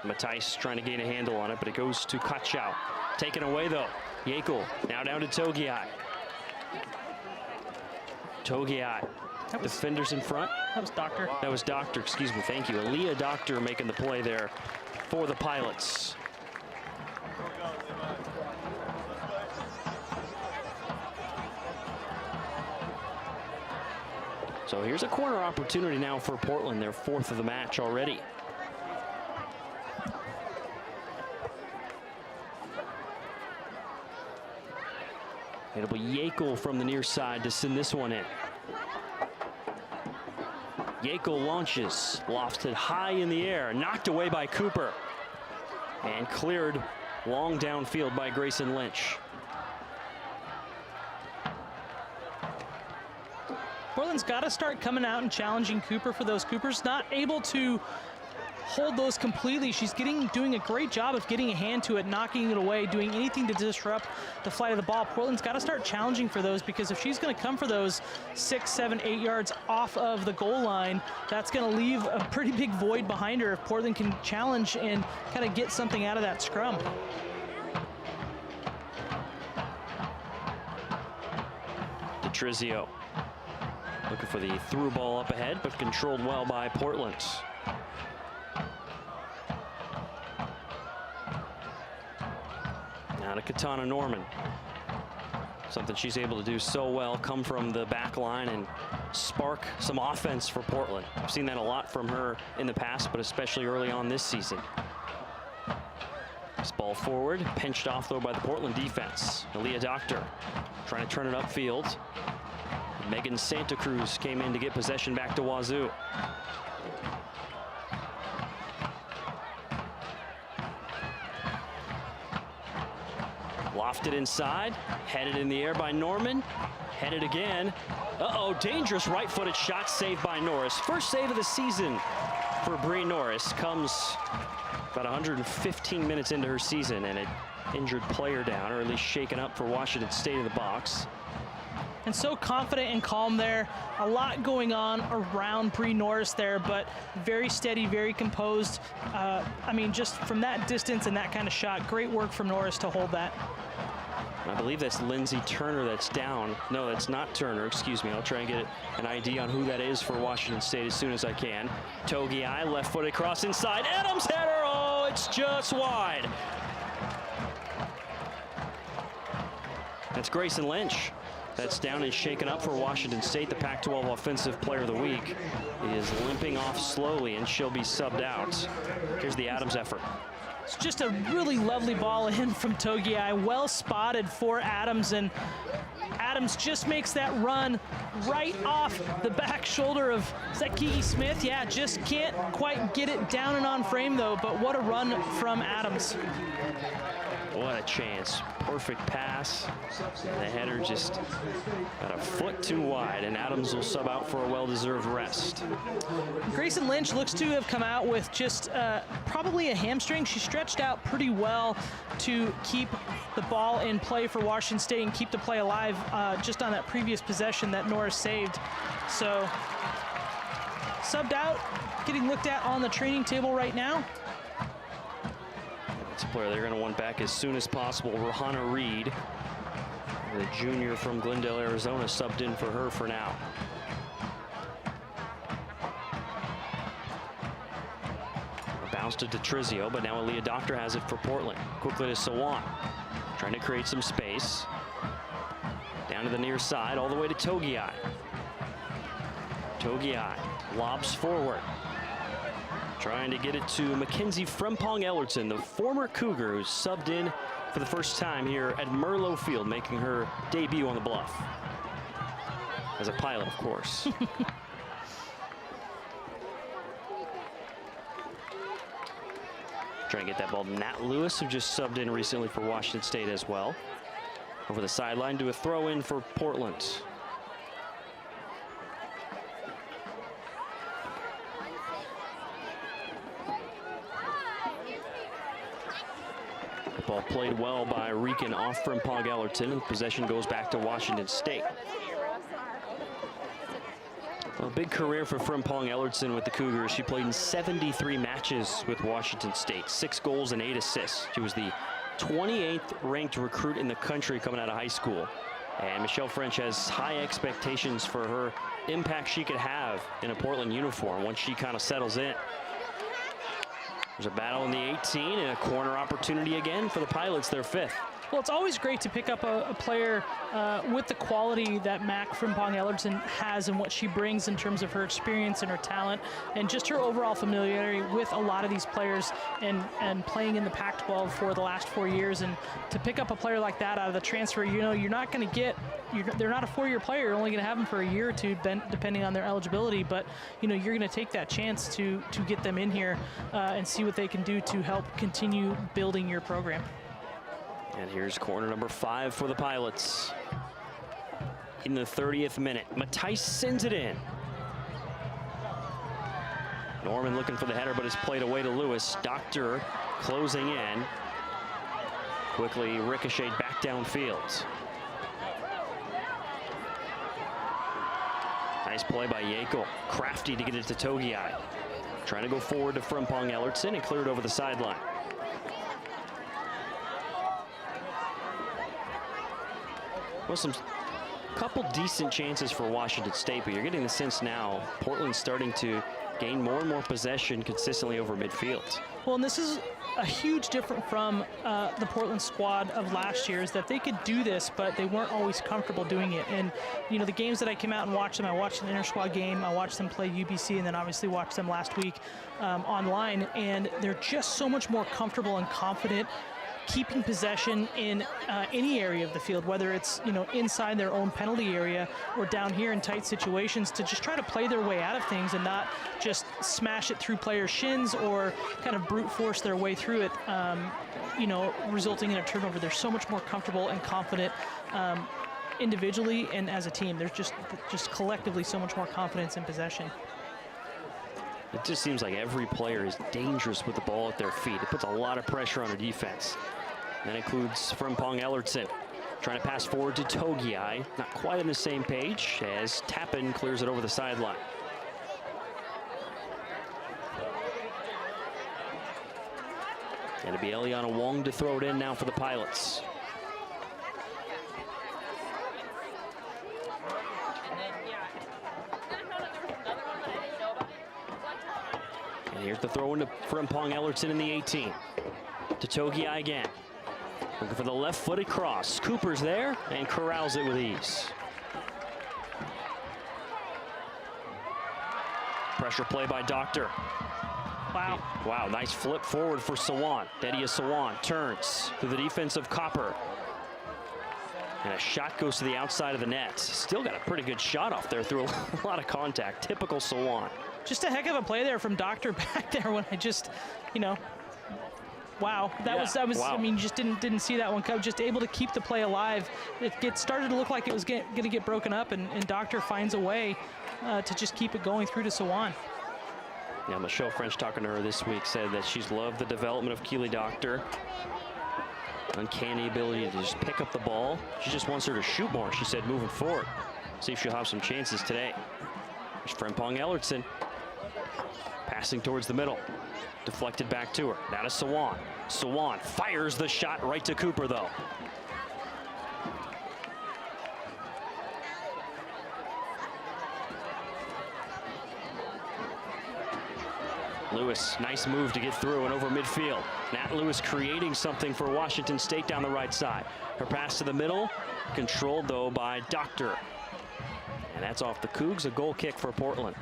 Matthijs trying to gain a handle on it, but it goes to Kachow. Taken away though. Yekel now down to Togiai. Togiai. Defenders in front. That was Doctor. That was Doctor, excuse me, thank you. Aaliyah Doctor making the play there for the Pilots. So here's a corner opportunity now for Portland, their 4th of the match already. It'll be Yekel from the near side to send this one in. Yekel launches, lofted high in the air, knocked away by Cooper, and cleared long downfield by Grayson Lynch. Portland's got to start coming out and challenging Cooper for those. Cooper's not able to hold those completely. She's doing a great job of getting a hand to it, knocking it away, doing anything to disrupt the flight of the ball. Portland's got to start challenging for those, because if she's going to come for those 6, 7, 8 yards off of the goal line, that's going to leave a pretty big void behind her if Portland can challenge and kind of get something out of that scrum. Trizio looking for the through ball up ahead, but controlled well by Portland. Now to Katana Norman. Something she's able to do so well, come from the back line and spark some offense for Portland. I've seen that a lot from her in the past, but especially early on this season. This ball forward, pinched off though by the Portland defense. Aaliyah Doctor trying to turn it upfield. Megan Santa Cruz came in to get possession back to Wazoo. Lofted inside, headed in the air by Norman, headed again. Uh-oh, dangerous right-footed shot saved by Norris. First save of the season for Bree Norris. Comes about 115 minutes into her season, and an injured player down, or at least shaken up for Washington State in the box. And so confident and calm there. A lot going on around Bree Norris there, but very steady, very composed. I mean, just from that distance and that kind of shot, great work from Norris to hold that. I believe that's Lindsay Turner that's down. No, that's not Turner, excuse me. I'll try and get an ID on who that is for Washington State as soon as I can. Togiai, left-footed cross inside. Adams header, oh, it's just wide. That's Grayson Lynch. That's down and shaken up for Washington State. The Pac-12 Offensive Player of the Week is limping off slowly, and she'll be subbed out. Here's the Adams effort. It's just a really lovely ball in from Togiai. Well spotted for Adams, and Adams just makes that run right off the back shoulder of, is that Kiki Smith? Yeah, just can't quite get it down and on frame though, but what a run from Adams. What a chance. Perfect pass. The header just about a foot too wide, and Adams will sub out for a well-deserved rest. Grayson Lynch looks to have come out with just probably a hamstring. She stretched out pretty well to keep the ball in play for Washington State and keep the play alive just on that previous possession that Norris saved. So subbed out, getting looked at on the training table right now. It's a player they're going to want back as soon as possible. Rahana Reed, the junior from Glendale, Arizona, subbed in for her for now. Bounced to Trizio, but now Aaliyah Doctor has it for Portland. Quickly to Sawan, trying to create some space. Down to the near side, all the way to Togiai. Togiai lobs forward. Trying to get it to Mackenzie Frempong-Ellerton, the former Cougar who's subbed in for the first time here at Merlo Field, making her debut on the Bluff. As a pilot, of course. Trying to get that ball to Nat Lewis, who just subbed in recently for Washington State as well. Over the sideline, do a throw in for Portland. Ball played well by Rican off Frempong-Ellerton, and possession goes back to Washington State. Well, a big career for Frempong-Ellerton with the Cougars. She played in 73 matches with Washington State, 6 goals and 8 assists. She was the 28th ranked recruit in the country coming out of high school. And Michelle French has high expectations for her impact she could have in a Portland uniform once she kind of settles in. There's a battle in the 18 and a corner opportunity again for the Pilots, their 5th. Well, it's always great to pick up a player with the quality that Mac Frempong-Ellerton has and what she brings in terms of her experience and her talent and just her overall familiarity with a lot of these players and playing in the Pac-12 for the last 4 years. And to pick up a player like that out of the transfer, you know, you're not going to get, they're not a 4-year player. You're only going to have them for a year or two, depending on their eligibility. But, you know, you're going to take that chance to get them in here and see what they can do to help continue building your program. And here's corner number 5 for the Pilots. In the 30th minute, Matthijs sends it in. Norman looking for the header, but it's played away to Lewis. Doctor closing in. Quickly ricocheted back downfield. Nice play by Yackel. Crafty to get it to Togiai. Trying to go forward to Frimpong Ellertson and cleared over the sideline. Well, some couple decent chances for Washington State, but you're getting the sense now Portland's starting to gain more and more possession consistently over midfield. Well, and this is a huge difference from the Portland squad of last year, is that they could do this, but they weren't always comfortable doing it. And, you know, the games that I came out and watched them, I watched an inter-squad game, I watched them play UBC, and then obviously watched them last week online, and they're just so much more comfortable and confident keeping possession in any area of the field, whether it's, you know, inside their own penalty area or down here in tight situations, to just try to play their way out of things and not just smash it through players' shins or kind of brute force their way through it, you know, resulting in a turnover. They're so much more comfortable and confident individually and as a team. There's just collectively so much more confidence in possession. It just seems like every player is dangerous with the ball at their feet. It puts a lot of pressure on their defense. That includes Frimpong Ellertson trying to pass forward to Togiai. Not quite on the same page as Tappan clears it over the sideline. And it'll be Eliana Wong to throw it in now for the Pilots. Here's the throw into Frimpong Ellertson in the 18. To Togiai again. Looking for the left-footed cross. Cooper's there and corrals it with ease. Pressure play by Doctor. Wow. Wow, nice flip forward for Sawan. Dedia Sawan turns to the defense of Copper. And a shot goes to the outside of the net. Still got a pretty good shot off there through a lot of contact. Typical Sawan. Just a heck of a play there from Doctor back there when I just, you know, wow. That was wow. I mean, just didn't see that one come. Just able to keep the play alive. It started to look like it was going to get broken up, and Doctor finds a way to just keep it going through to Sawan. Yeah, Michelle French, talking to her this week, said that she's loved the development of Keely Doctor. Uncanny ability to just pick up the ball. She just wants her to shoot more, she said, moving forward. See if she'll have some chances today. There's Frimpong Ellertson. Passing towards the middle. Deflected back to her. Now to Sawan. Sawan fires the shot right to Cooper, though. Lewis, nice move to get through and over midfield. Nat Lewis creating something for Washington State down the right side. Her pass to the middle, controlled though by Doctor. And that's off the Cougs, a goal kick for Portland.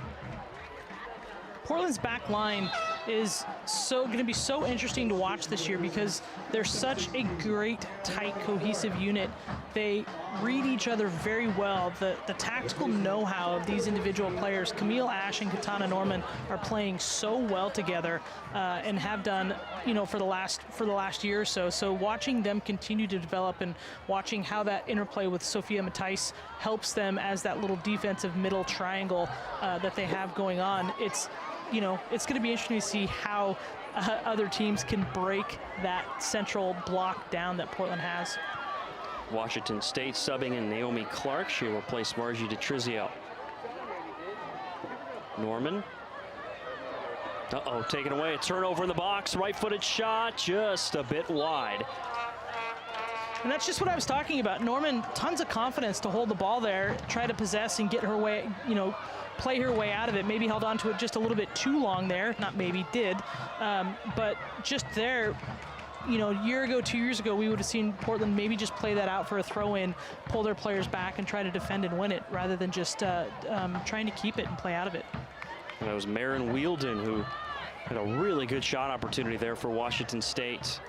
Portland's back line is going to be so interesting to watch this year because they're such a great, tight, cohesive unit. They read each other very well. The tactical know-how of these individual players, Camille Ash and Katana Norman, are playing so well together and have done, you know, for the last year or so. So watching them continue to develop and watching how that interplay with Sophia Matthijs helps them as that little defensive middle triangle that they have going on. It's going to be interesting to see how other teams can break that central block down that Portland has. Washington State subbing in Naomi Clark. She will replace Margie DeTrizio. Norman. Uh-oh, taken away. A turnover in the box. Right-footed shot, just a bit wide. And that's just what I was talking about. Norman, tons of confidence to hold the ball there, try to possess and get her way, you know, play her way out of it. Maybe held on to it just a little bit too long there. Not maybe, did. But just there, you know, a year ago, 2 years ago, we would have seen Portland maybe just play that out for a throw-in, pull their players back and try to defend and win it rather than just trying to keep it and play out of it. And it was Marin Wheeldon who had a really good shot opportunity there for Washington State.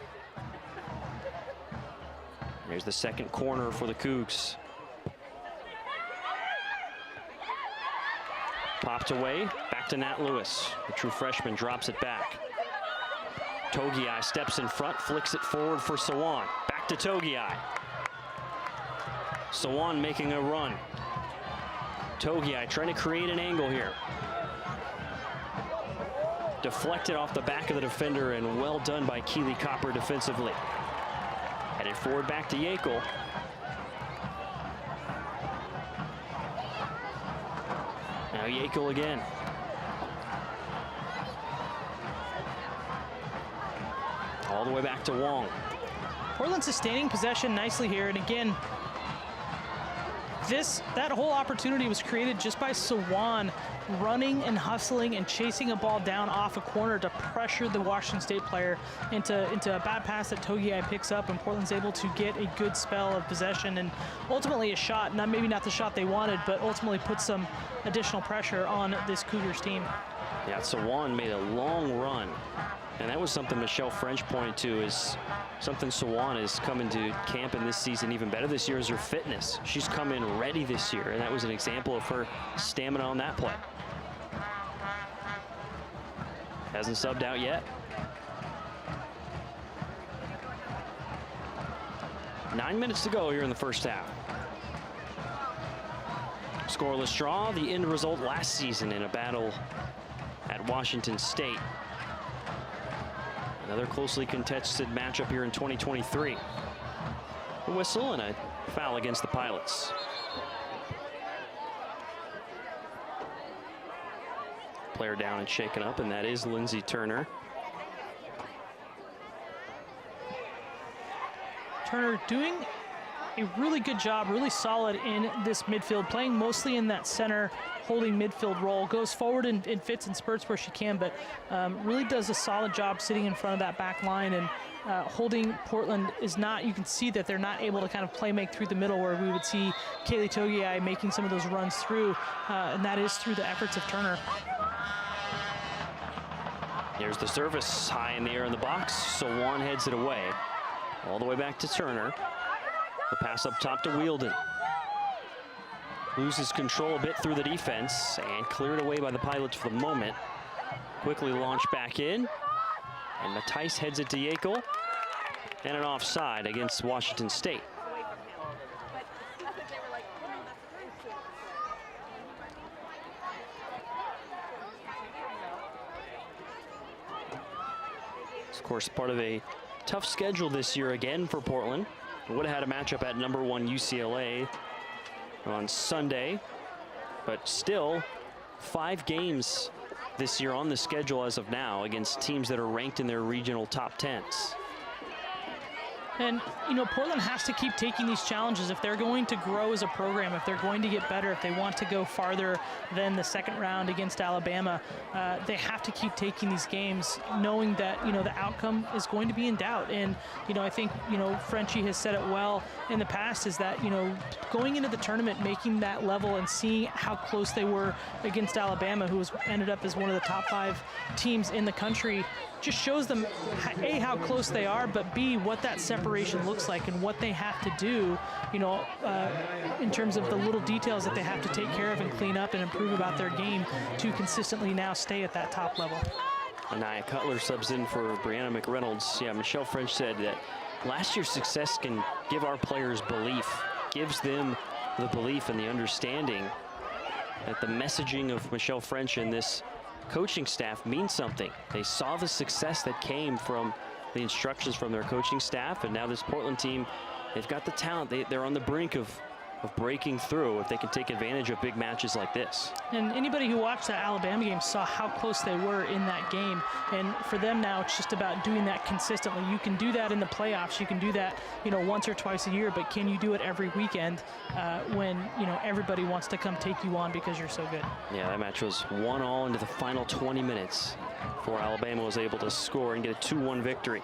There's the second corner for the Cougs. Popped away, back to Nat Lewis. The true freshman drops it back. Togiai steps in front, flicks it forward for Sawan. Back to Togiai. Sawan making a run. Togiai trying to create an angle here. deflected off the back of the defender, and well done by Keely Copper defensively. Headed forward back to Yackel. Now Yackel again. All the way back to Wong. Portland sustaining possession nicely here, and again, that whole opportunity was created just by Sawan running and hustling and chasing a ball down off a corner to pressure the Washington State player into a bad pass that Togiai picks up, and Portland's able to get a good spell of possession and ultimately a shot, maybe not the shot they wanted, but ultimately put some additional pressure on this Cougars team. Yeah, Sawan made a long run, and that was something Michelle French pointed to, is something Sawan is coming to camp in this season even better this year, is her fitness. She's come in ready this year, and that was an example of her stamina on that play. Hasn't subbed out yet. 9 minutes to go here in the first half. Scoreless draw, the end result last season in a battle at Washington State. Another closely contested matchup here in 2023. A whistle and a foul against the Pilots. Player down and shaken up, and that is Lindsey Turner. Turner doing a really good job, really solid in this midfield, playing mostly in that center holding midfield role, goes forward and fits in spurts where she can, but really does a solid job sitting in front of that back line and holding Portland is not, you can see that they're not able to kind of play make through the middle where we would see Kaylee Togiai making some of those runs through, and that is through the efforts of Turner. Here's the service, high in the air in the box, so Sawan heads it away. All the way back to Turner. The pass up top to Wheeldon. Loses control a bit through the defense and cleared away by the Pilots for the moment. Quickly launched back in, and Matthijs heads it to Yackel, and an offside against Washington State. Of course, part of a tough schedule this year again for Portland. Would have had a matchup at #1 UCLA on Sunday, but still 5 games this year on the schedule as of now against teams that are ranked in their regional top 10s. And, you know, Portland has to keep taking these challenges if they're going to grow as a program, if they're going to get better, if they want to go farther than the second round against Alabama. They have to keep taking these games knowing that, you know, the outcome is going to be in doubt. And, you know, I think, you know, Frenchie has said it well in the past, is that, you know, going into the tournament, making that level and seeing how close they were against Alabama, who ended up as one of the top 5 teams in the country, just shows them, A, how close they are, but B, what that separation looks like and what they have to do, you know, in terms of the little details that they have to take care of and clean up and improve about their game to consistently now stay at that top level. Anaya Cutler subs in for Brianna McReynolds. Yeah, Michelle French said that last year's success can give our players belief, gives them the belief and the understanding that the messaging of Michelle French and this coaching staff means something. They saw the success that came from the instructions from their coaching staff, and now this Portland team, they've got the talent. They're on the brink of breaking through if they can take advantage of big matches like this. And anybody who watched that Alabama game saw how close they were in that game. And for them now, it's just about doing that consistently. You can do that in the playoffs. You can do that, you know, once or twice a year, but can you do it every weekend when, you know, everybody wants to come take you on because you're so good? Yeah, that match was 1-1 into the final 20 minutes before Alabama was able to score and get a 2-1 victory.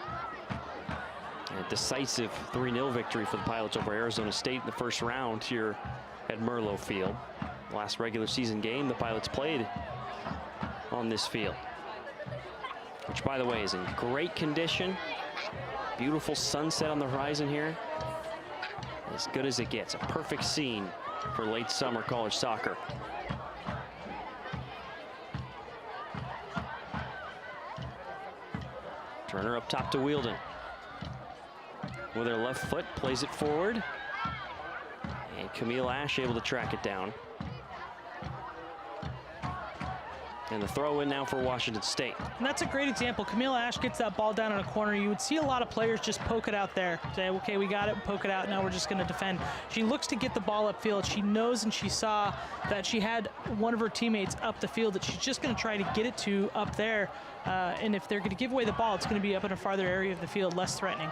A decisive 3-0 victory for the Pilots over Arizona State in the first round here at Merlo Field. Last regular season game the Pilots played on this field, which, by the way, is in great condition. Beautiful sunset on the horizon here. As good as it gets. A perfect scene for late summer college soccer. Turner up top to Wheeldon. With her left foot, plays it forward. And Camille Ash able to track it down. And the throw in now for Washington State. And that's a great example. Camille Ash gets that ball down in a corner. You would see a lot of players just poke it out there. Say, okay, we got it, poke it out, now we're just gonna defend. She looks to get the ball upfield. She knows and she saw that she had one of her teammates up the field that she's just gonna try to get it to up there. And if they're gonna give away the ball, it's gonna be up in a farther area of the field, less threatening.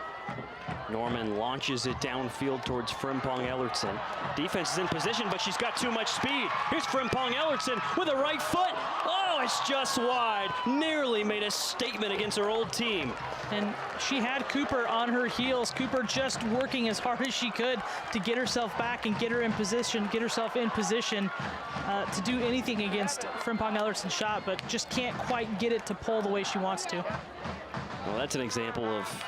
Norman launches it downfield towards Frimpong Ellertson. Defense is in position, but she's got too much speed. Here's Frimpong Ellertson with a right foot. Oh, it's just wide. Nearly made a statement against her old team. And she had Cooper on her heels. Cooper just working as hard as she could to get herself back and get her in position, get herself in position to do anything against Frimpong Ellertson's shot, but just can't quite get it to pull the way she wants to. Well, that's an example of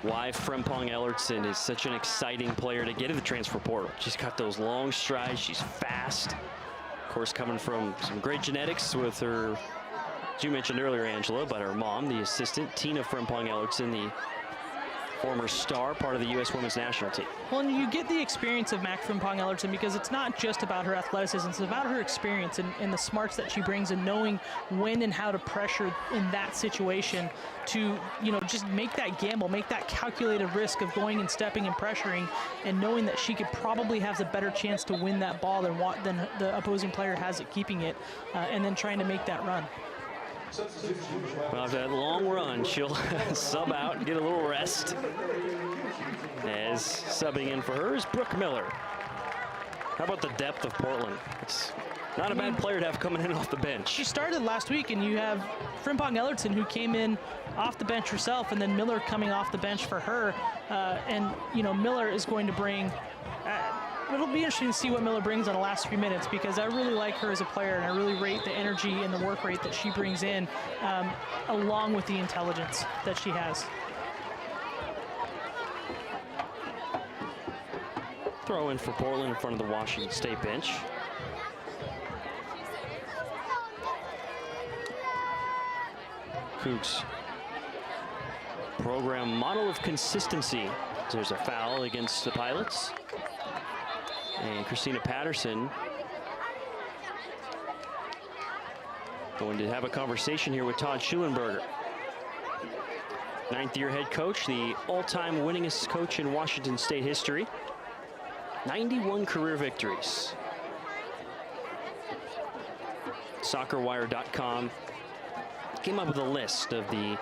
why Frimpong Ellertson is such an exciting player to get in the transfer portal. She's got those long strides, she's fast. Of course, coming from some great genetics with her, as you mentioned earlier, Angela, but her mom, the assistant, Tina Frimpong Ellertson, the former star, part of the U.S. Women's National Team. Well, and you get the experience of Mac Frimpong Ellertson because it's not just about her athleticism, it's about her experience and the smarts that she brings and knowing when and how to pressure in that situation to, you know, just make that gamble, make that calculated risk of going and stepping and pressuring and knowing that she could probably have the better chance to win that ball than the opposing player has at keeping it and then trying to make that run. Well, after that long run, she'll sub out and get a little rest. As subbing in for her is Brooke Miller. How about the depth of Portland? It's not a bad player to have coming in off the bench. She started last week, and you have Frimpong Ellertson, who came in off the bench herself, and then Miller coming off the bench for her. And, you know, Miller is going to bring... it'll be interesting to see what Miller brings on the last few minutes because I really like her as a player and I really rate the energy and the work rate that she brings in along with the intelligence that she has. Throw in for Portland in front of the Washington State bench. Cougs program model of consistency. There's a foul against the Pilots. And Christina Patterson going to have a conversation here with Todd Schulenberger. Ninth-year head coach, the all-time winningest coach in Washington State history. 91 career victories. SoccerWire.com came up with a list of the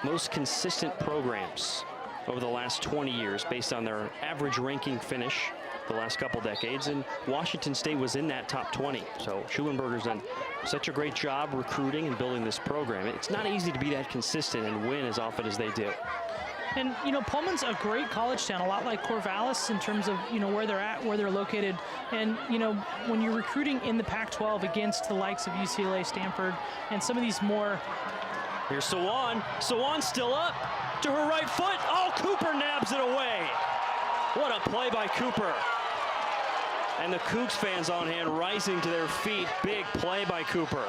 most consistent programs over the last 20 years based on their average ranking finish the last couple decades, and Washington State was in that top 20. So Schulenberger's done such a great job recruiting and building this program. It's not easy to be that consistent and win as often as they do. And, you know, Pullman's a great college town, a lot like Corvallis in terms of, you know, where they're at, where they're located. And, you know, when you're recruiting in the Pac-12 against the likes of UCLA, Stanford, and some of these more... Here's Sawan. Sawan still up to her right foot. Oh, Cooper nabs it away. What a play by Cooper. And the Cougs fans on hand rising to their feet. Big play by Cooper.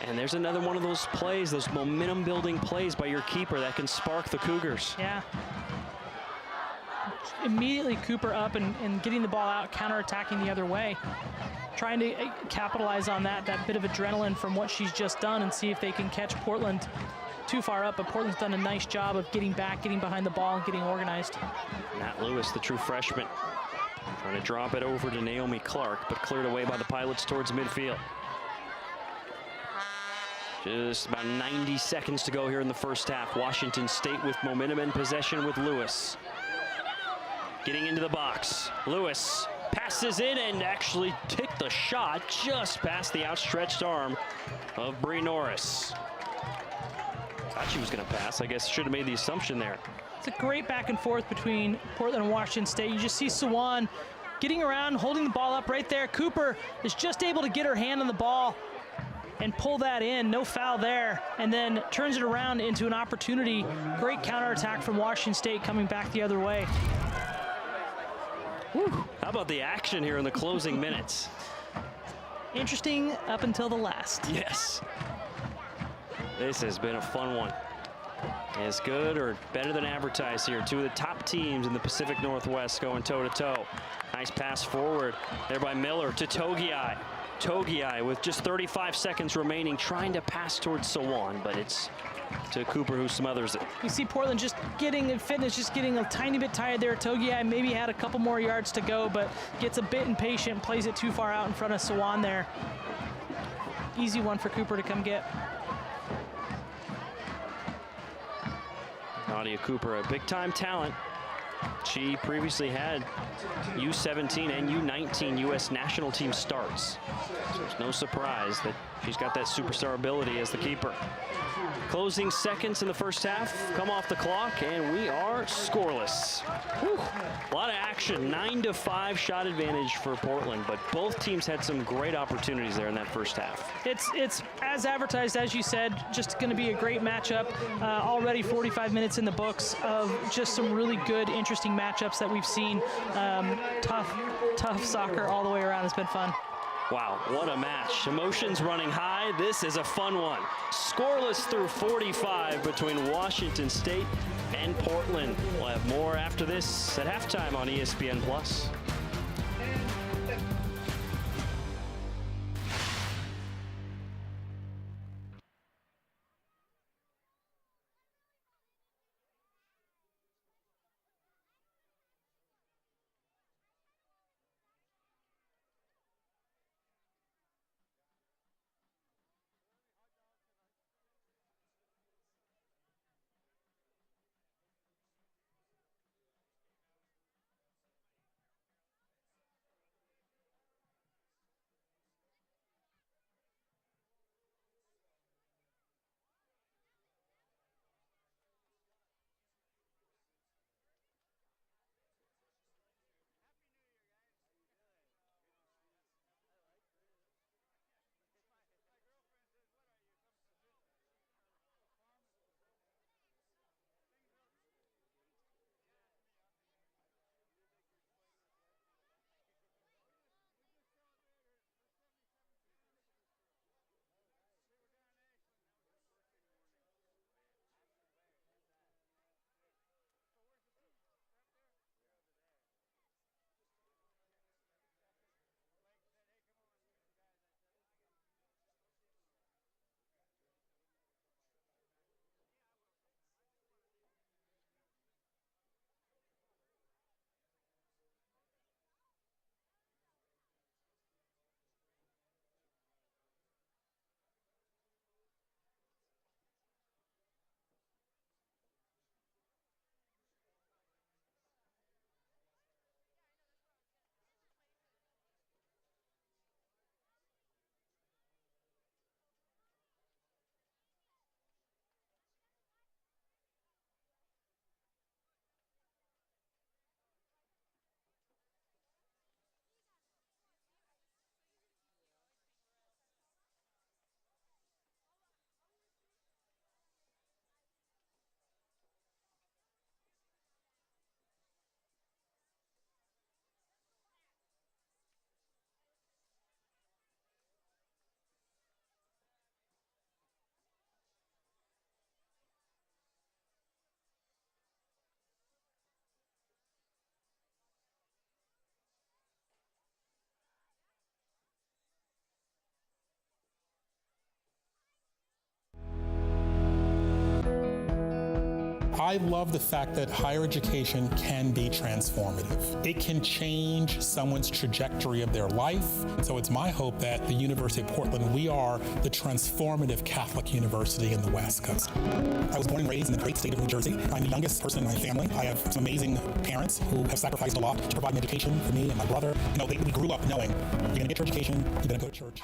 And there's another one of those plays, those momentum building plays by your keeper that can spark the Cougars. Yeah. Immediately Cooper up and getting the ball out, counterattacking the other way. Trying to capitalize on that bit of adrenaline from what she's just done and see if they can catch Portland too far up, but Portland's done a nice job of getting back, getting behind the ball, and getting organized. Matt Lewis, the true freshman, trying to drop it over to Naomi Clark, but cleared away by the Pilots towards midfield. Just about 90 seconds to go here in the first half. Washington State with momentum and possession with Lewis. Getting into the box. Lewis passes in and actually took the shot just past the outstretched arm of Bree Norris. Thought she was going to pass. I guess should have made the assumption there. It's a great back and forth between Portland and Washington State. You just see Sawan getting around, holding the ball up right there. Cooper is just able to get her hand on the ball and pull that in. No foul there. And then turns it around into an opportunity. Great counterattack from Washington State coming back the other way. Whew. How about the action here in the closing minutes? Interesting up until the last. Yes. This has been a fun one. as good or better than advertised here. Two of the top teams in the Pacific Northwest going toe-to-toe. Nice pass forward there by Miller to Togiai. Togiai with just 35 seconds remaining, trying to pass towards Sawan, but it's to Cooper who smothers it. You see Portland just getting in fitness, just getting a tiny bit tired there. Togiai maybe had a couple more yards to go, but gets a bit impatient, plays it too far out in front of Sawan there. Easy one for Cooper to come get. Nadia Cooper, a big-time talent. She previously had U17 and U19 U.S. national team starts. So there's no surprise that she's got that superstar ability as the keeper. Closing seconds in the first half come off the clock, and we are scoreless. Whew. A lot of action, 9-5 shot advantage for Portland, but both teams had some great opportunities there in that first half. It's as advertised, as you said, just going to be a great matchup. Already 45 minutes in the books of just some really good, interesting matchups that we've seen. Tough soccer all the way around. It's been fun. Wow, what a match. Emotions running high. This is a fun one. Scoreless through 45 between Washington State and Portland. We'll have more after this at halftime on ESPN+. I love the fact that higher education can be transformative. It can change someone's trajectory of their life. So it's my hope that the University of Portland, we are the transformative Catholic university in the West Coast. I was born and raised in the great state of New Jersey. I'm the youngest person in my family. I have some amazing parents who have sacrificed a lot to provide an education for me and my brother. You know, we grew up knowing you're going to get your education, you're going to go to church.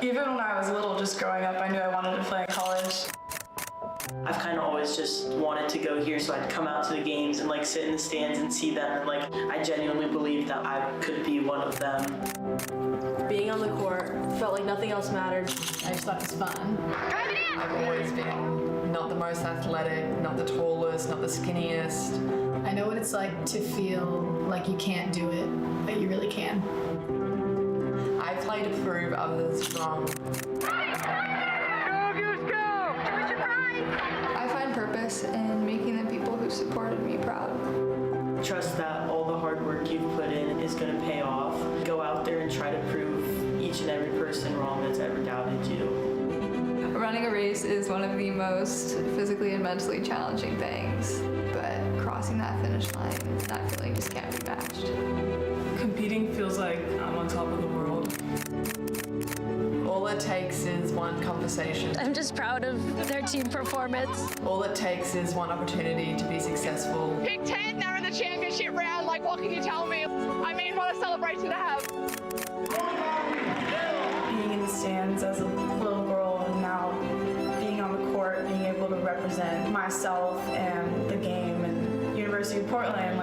Even when I was little, just growing up, I knew I wanted to play in college. I've kind of always just wanted to go here, so I'd come out to the games and like sit in the stands and see them, and like I genuinely believed that I could be one of them. Being on the court felt like nothing else mattered. I just thought it was fun. I've always been not the most athletic, not the tallest, not the skinniest. I know what it's like to feel like you can't do it, but you really can. I play to prove others wrong. I find purpose in making the people who supported me proud. Trust that all the hard work you've put in is going to pay off. Go out there and try to prove each and every person wrong that's ever doubted you. Running a race is one of the most physically and mentally challenging things, but crossing that finish line, that feeling just can't be matched. Competing feels like I'm on top of the world. All it takes is one conversation. I'm just proud of their team performance. All it takes is one opportunity to be successful. Pick 10, they're in the championship round. Like, what can you tell me? I mean, what a celebration to have. Being in the stands as a little girl and now being on the court, being able to represent myself and the game and University of Portland.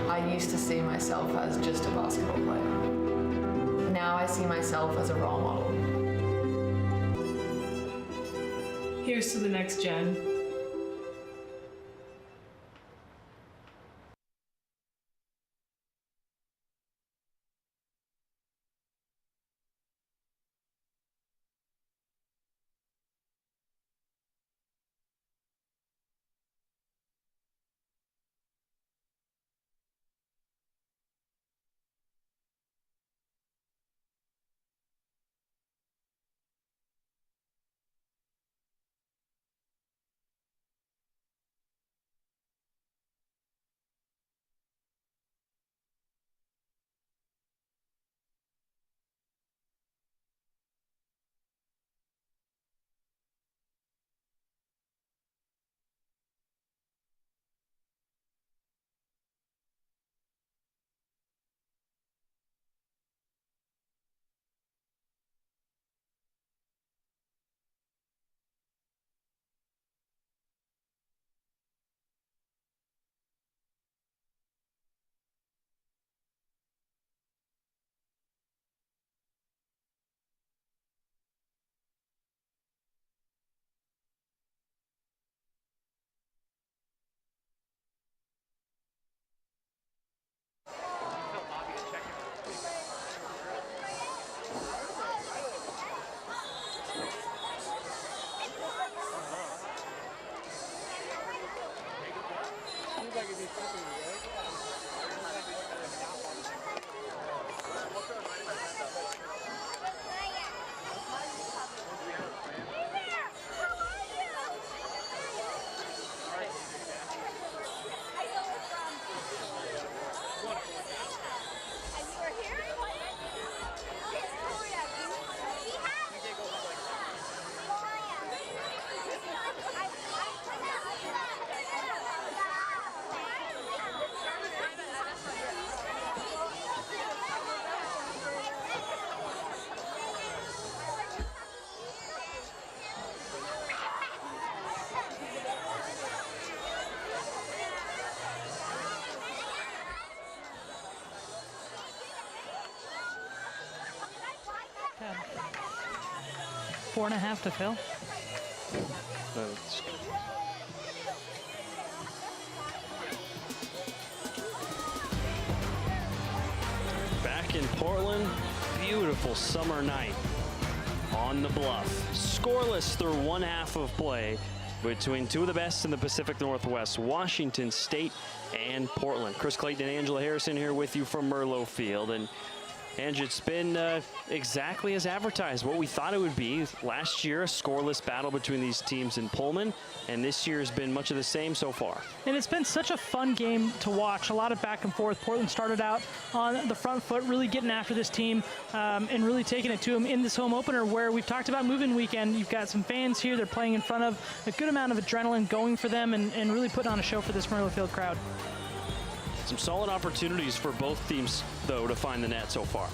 I used to see myself as just a basketball player. Now I see myself as a role model. Here's to the next gen. God. 4.5 to fill. Back in Portland, beautiful summer night on the Bluff. Scoreless through one half of play between two of the best in the Pacific Northwest, Washington State and Portland. Chris Clayton and Angela Harrison here with you from Merlo Field. And Ange, it's been exactly as advertised, what we thought it would be. Last year, a scoreless battle between these teams in Pullman, and this year has been much of the same so far. And it's been such a fun game to watch, a lot of back and forth. Portland started out on the front foot, really getting after this team and really taking it to them in this home opener where we've talked about moving weekend. You've got some fans here, they're playing in front of a good amount of adrenaline going for them and really putting on a show for this Merlo Field crowd. Some solid opportunities for both teams, though, to find the net so far.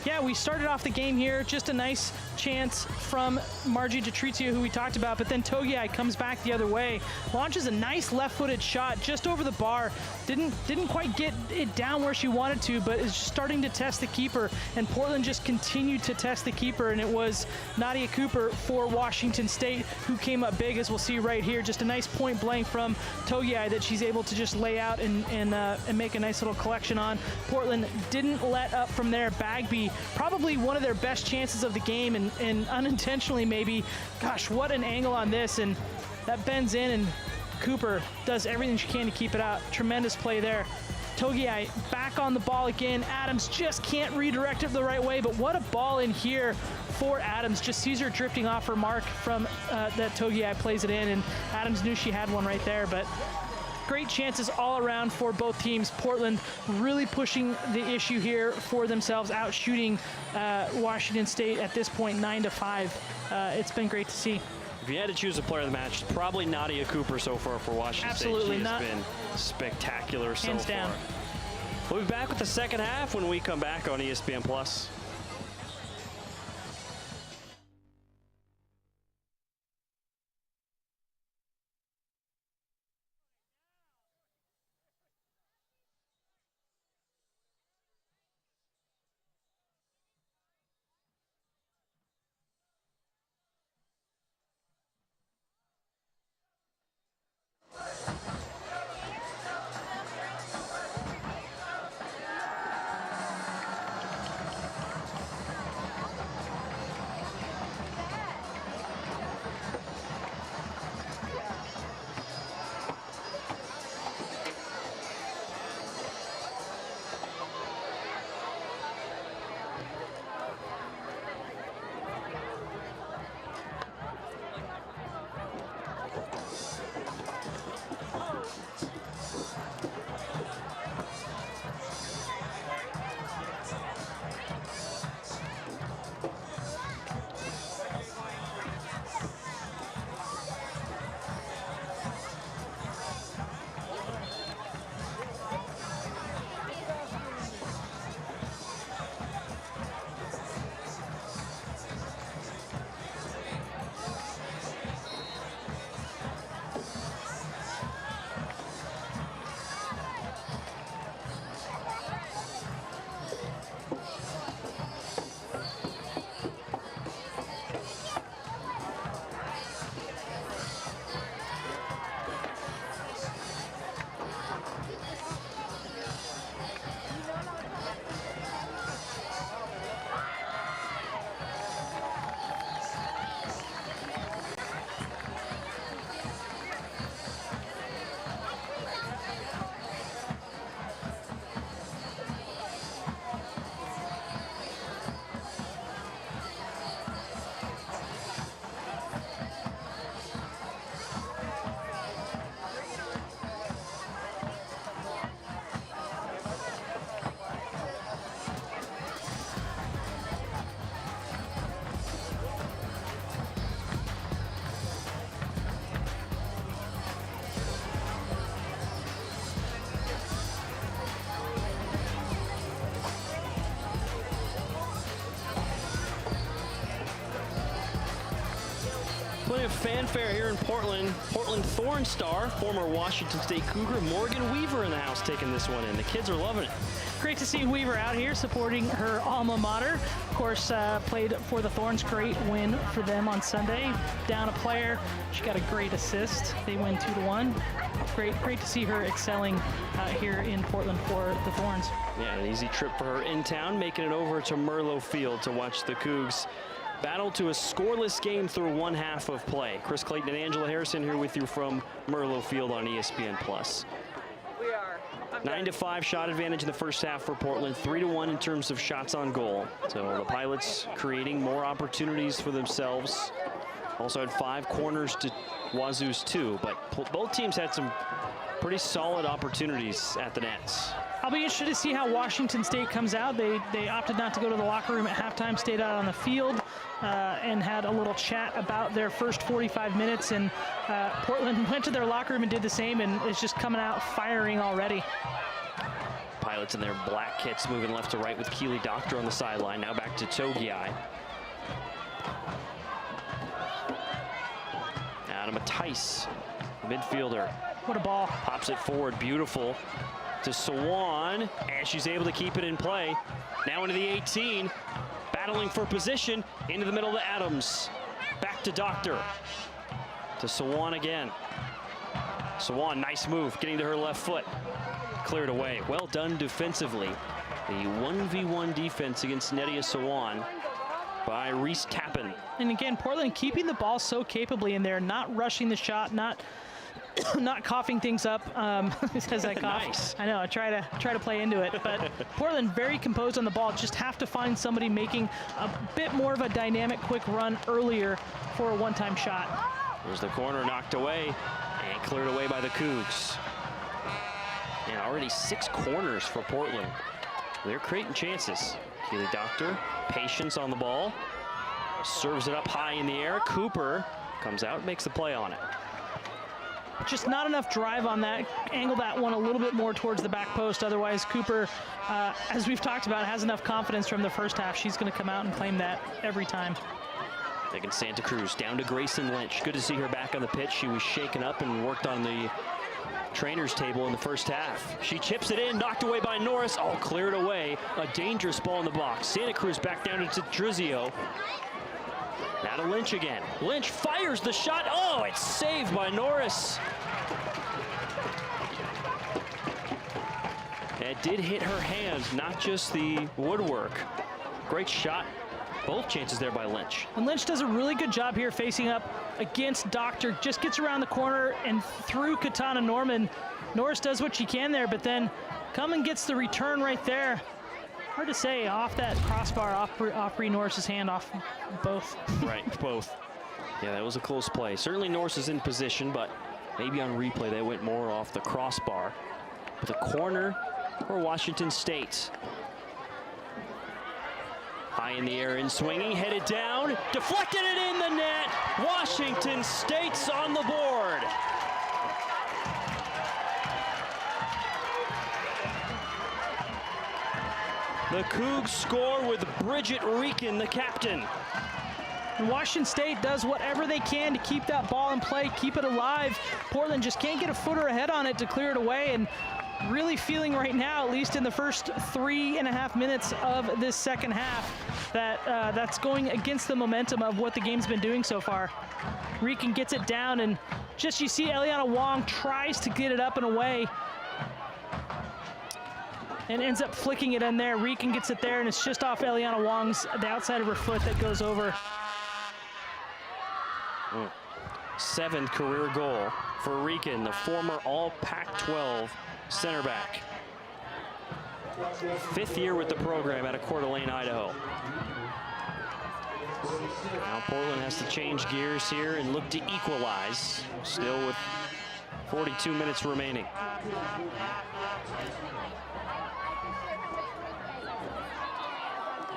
Yeah, we started off the game here, just a nice chance from Margie Detrizio, who we talked about, but then Togiai comes back the other way, launches a nice left-footed shot just over the bar. Didn't quite get it down where she wanted to, but is starting to test the keeper, and Portland just continued to test the keeper, and it was Nadia Cooper for Washington State who came up big, as we'll see right here. Just a nice point blank from Togiai that she's able to just lay out and make a nice little collection on. Portland didn't let up from there. Bagby, probably one of their best chances of the game, and unintentionally maybe. Gosh, what an angle on this, and that bends in, and Cooper does everything she can to keep it out. Tremendous play there. Togiai back on the ball again. Adams just can't redirect it the right way, but what a ball in here for Adams. Just sees her drifting off her mark from that Togiai plays it in, and Adams knew she had one right there, but great chances all around for both teams. Portland really pushing the issue here for themselves, out shooting Washington State at this point 9-5. It's been great to see. If you had to choose a player of the match, probably Nadia Cooper so far for Washington Absolutely State. She has been spectacular so hands far. down. We'll be back with the second half when we come back on ESPN+. Plenty of fanfare here in Portland. Portland Thorn star, former Washington State Cougar Morgan Weaver in the house taking this one in. The kids are loving it. Great to see Weaver out here supporting her alma mater. Of course, played for the Thorns. Great win for them on Sunday. Down a player. She got a great assist. They win 2-1. Great to see her excelling here in Portland for the Thorns. Yeah, an easy trip for her in town, making it over to Merlo Field to watch the Cougs battle to a scoreless game through one half of play. Chris Clayton and Angela Harrison here with you from Merlo Field on ESPN+. 9-5 shot advantage in the first half for Portland, 3-1 in terms of shots on goal. So the Pilots creating more opportunities for themselves. Also had 5 corners to Wazoo's 2, but both teams had some pretty solid opportunities at the nets. I'll be interested to see how Washington State comes out. They opted not to go to the locker room at halftime, stayed out on the field, and had a little chat about their first 45 minutes. And Portland went to their locker room and did the same, and is just coming out firing already. Pilots in their black kits moving left to right with Keely Doctor on the sideline. Now back to Togiai. Adam Tice, midfielder. What a ball. Pops it forward, beautiful, to Sawan, and she's able to keep it in play. Now into the 18, battling for position, into the middle to Adams. Back to Doctor, to Sawan again. Sawan, nice move, getting to her left foot. Cleared away, well done defensively. The 1v1 defense against Nedia Sawan by Reese Tappan. And again, Portland keeping the ball so capably in there, not rushing the shot, not coughing things up as I cough. Nice. I know, I try to play into it, but Portland very composed on the ball. Just have to find somebody making a bit more of a dynamic, quick run earlier for a one-time shot. There's the corner knocked away and cleared away by the Cougs. And already 6 corners for Portland. They're creating chances. Keely Doctor, patience on the ball. Serves it up high in the air. Cooper comes out, makes the play on it. Just not enough drive on that. Angle that one a little bit more towards the back post. Otherwise, Cooper, as we've talked about, has enough confidence from the first half. She's going to come out and claim that every time. Taking Santa Cruz down to Grayson Lynch. Good to see her back on the pitch. She was shaken up and worked on the trainer's table in the first half. She chips it in, knocked away by Norris. Oh, cleared away. A dangerous ball in the box. Santa Cruz back down to Drizio. Now to Lynch again. Lynch fires the shot. Oh, it's saved by Norris. It did hit her hand, not just the woodwork. Great shot. Both chances there by Lynch. And Lynch does a really good job here facing up against Doctor. Just gets around the corner and through Katana Norman. Norris does what she can there, but then come and gets the return right there. Hard to say, off that crossbar, off Bree Norris's hand, off both. Right, both. Yeah, that was a close play. Certainly Norris is in position, but maybe on replay they went more off the crossbar. But the corner for Washington State. High in the air and swinging, headed down, deflected it in the net. Washington State's on the board. The Cougs score with Bridget Reekin, the captain. And Washington State does whatever they can to keep that ball in play, keep it alive. Portland just can't get a footer ahead on it to clear it away, and really feeling right now, at least in the first 3.5 minutes of this second half, that that's going against the momentum of what the game's been doing so far. Reekin gets it down, and just you see Eliana Wong tries to get it up and away, and ends up flicking it in there. Reekin gets it there, and it's just off Eliana Wong's, the outside of her foot that goes over. 7th career goal for Reekin, the former All-Pac-12 center back. 5th year with the program out of Coeur d'Alene, Idaho. Now Portland has to change gears here and look to equalize, still with 42 minutes remaining.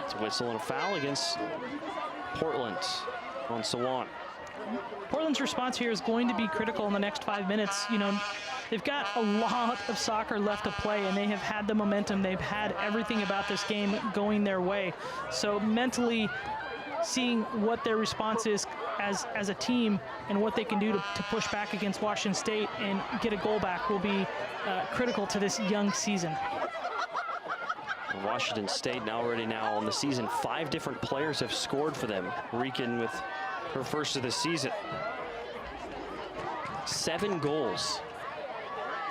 It's a whistle and a foul against Portland on Sawan. Portland's response here is going to be critical in the next 5 minutes. You know, they've got a lot of soccer left to play, and they have had the momentum. They've had everything about this game going their way. So mentally seeing what their response is as a team and what they can do to push back against Washington State and get a goal back will be critical to this young season. Washington State already on the season, 5 different players have scored for them. Reekin with her first of the season. 7 goals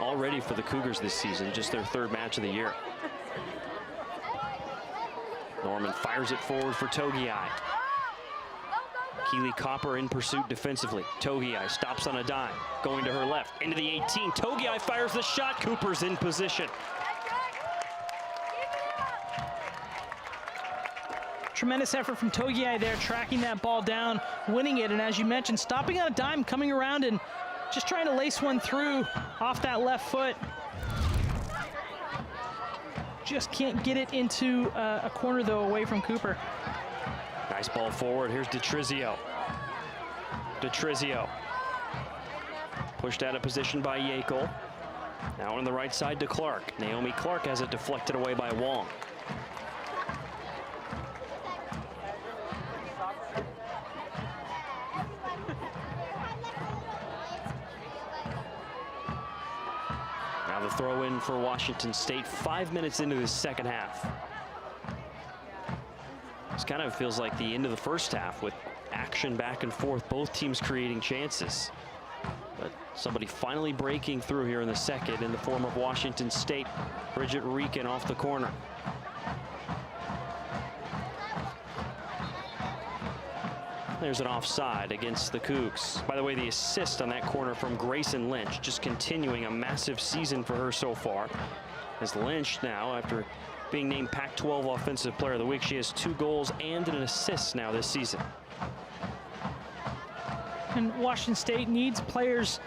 already for the Cougars this season, just their 3rd match of the year. Norman fires it forward for Togiai. Keely Copper in pursuit defensively. Togiai stops on a dime, going to her left, into the 18. Togiai fires the shot. Cooper's in position. Tremendous effort from Togiai there, tracking that ball down, winning it, and as you mentioned, stopping on a dime, coming around and just trying to lace one through off that left foot. Just can't get it into a corner, though, away from Cooper. Nice ball forward. Here's DeTrizio. DeTrizio. Pushed out of position by Yakel. Now on the right side to Clark. Naomi Clark has it deflected away by Wong. Now the throw in for Washington State 5 minutes into the second half. This kind of feels like the end of the first half with action back and forth, both teams creating chances. But somebody finally breaking through here in the second in the form of Washington State. Bridget Reekin off the corner. There's an offside against the Cougs. By the way, the assist on that corner from Grayson Lynch, just continuing a massive season for her so far. As Lynch now, after being named Pac-12 Offensive Player of the Week, she has 2 goals and an assist now this season. And Washington State needs players,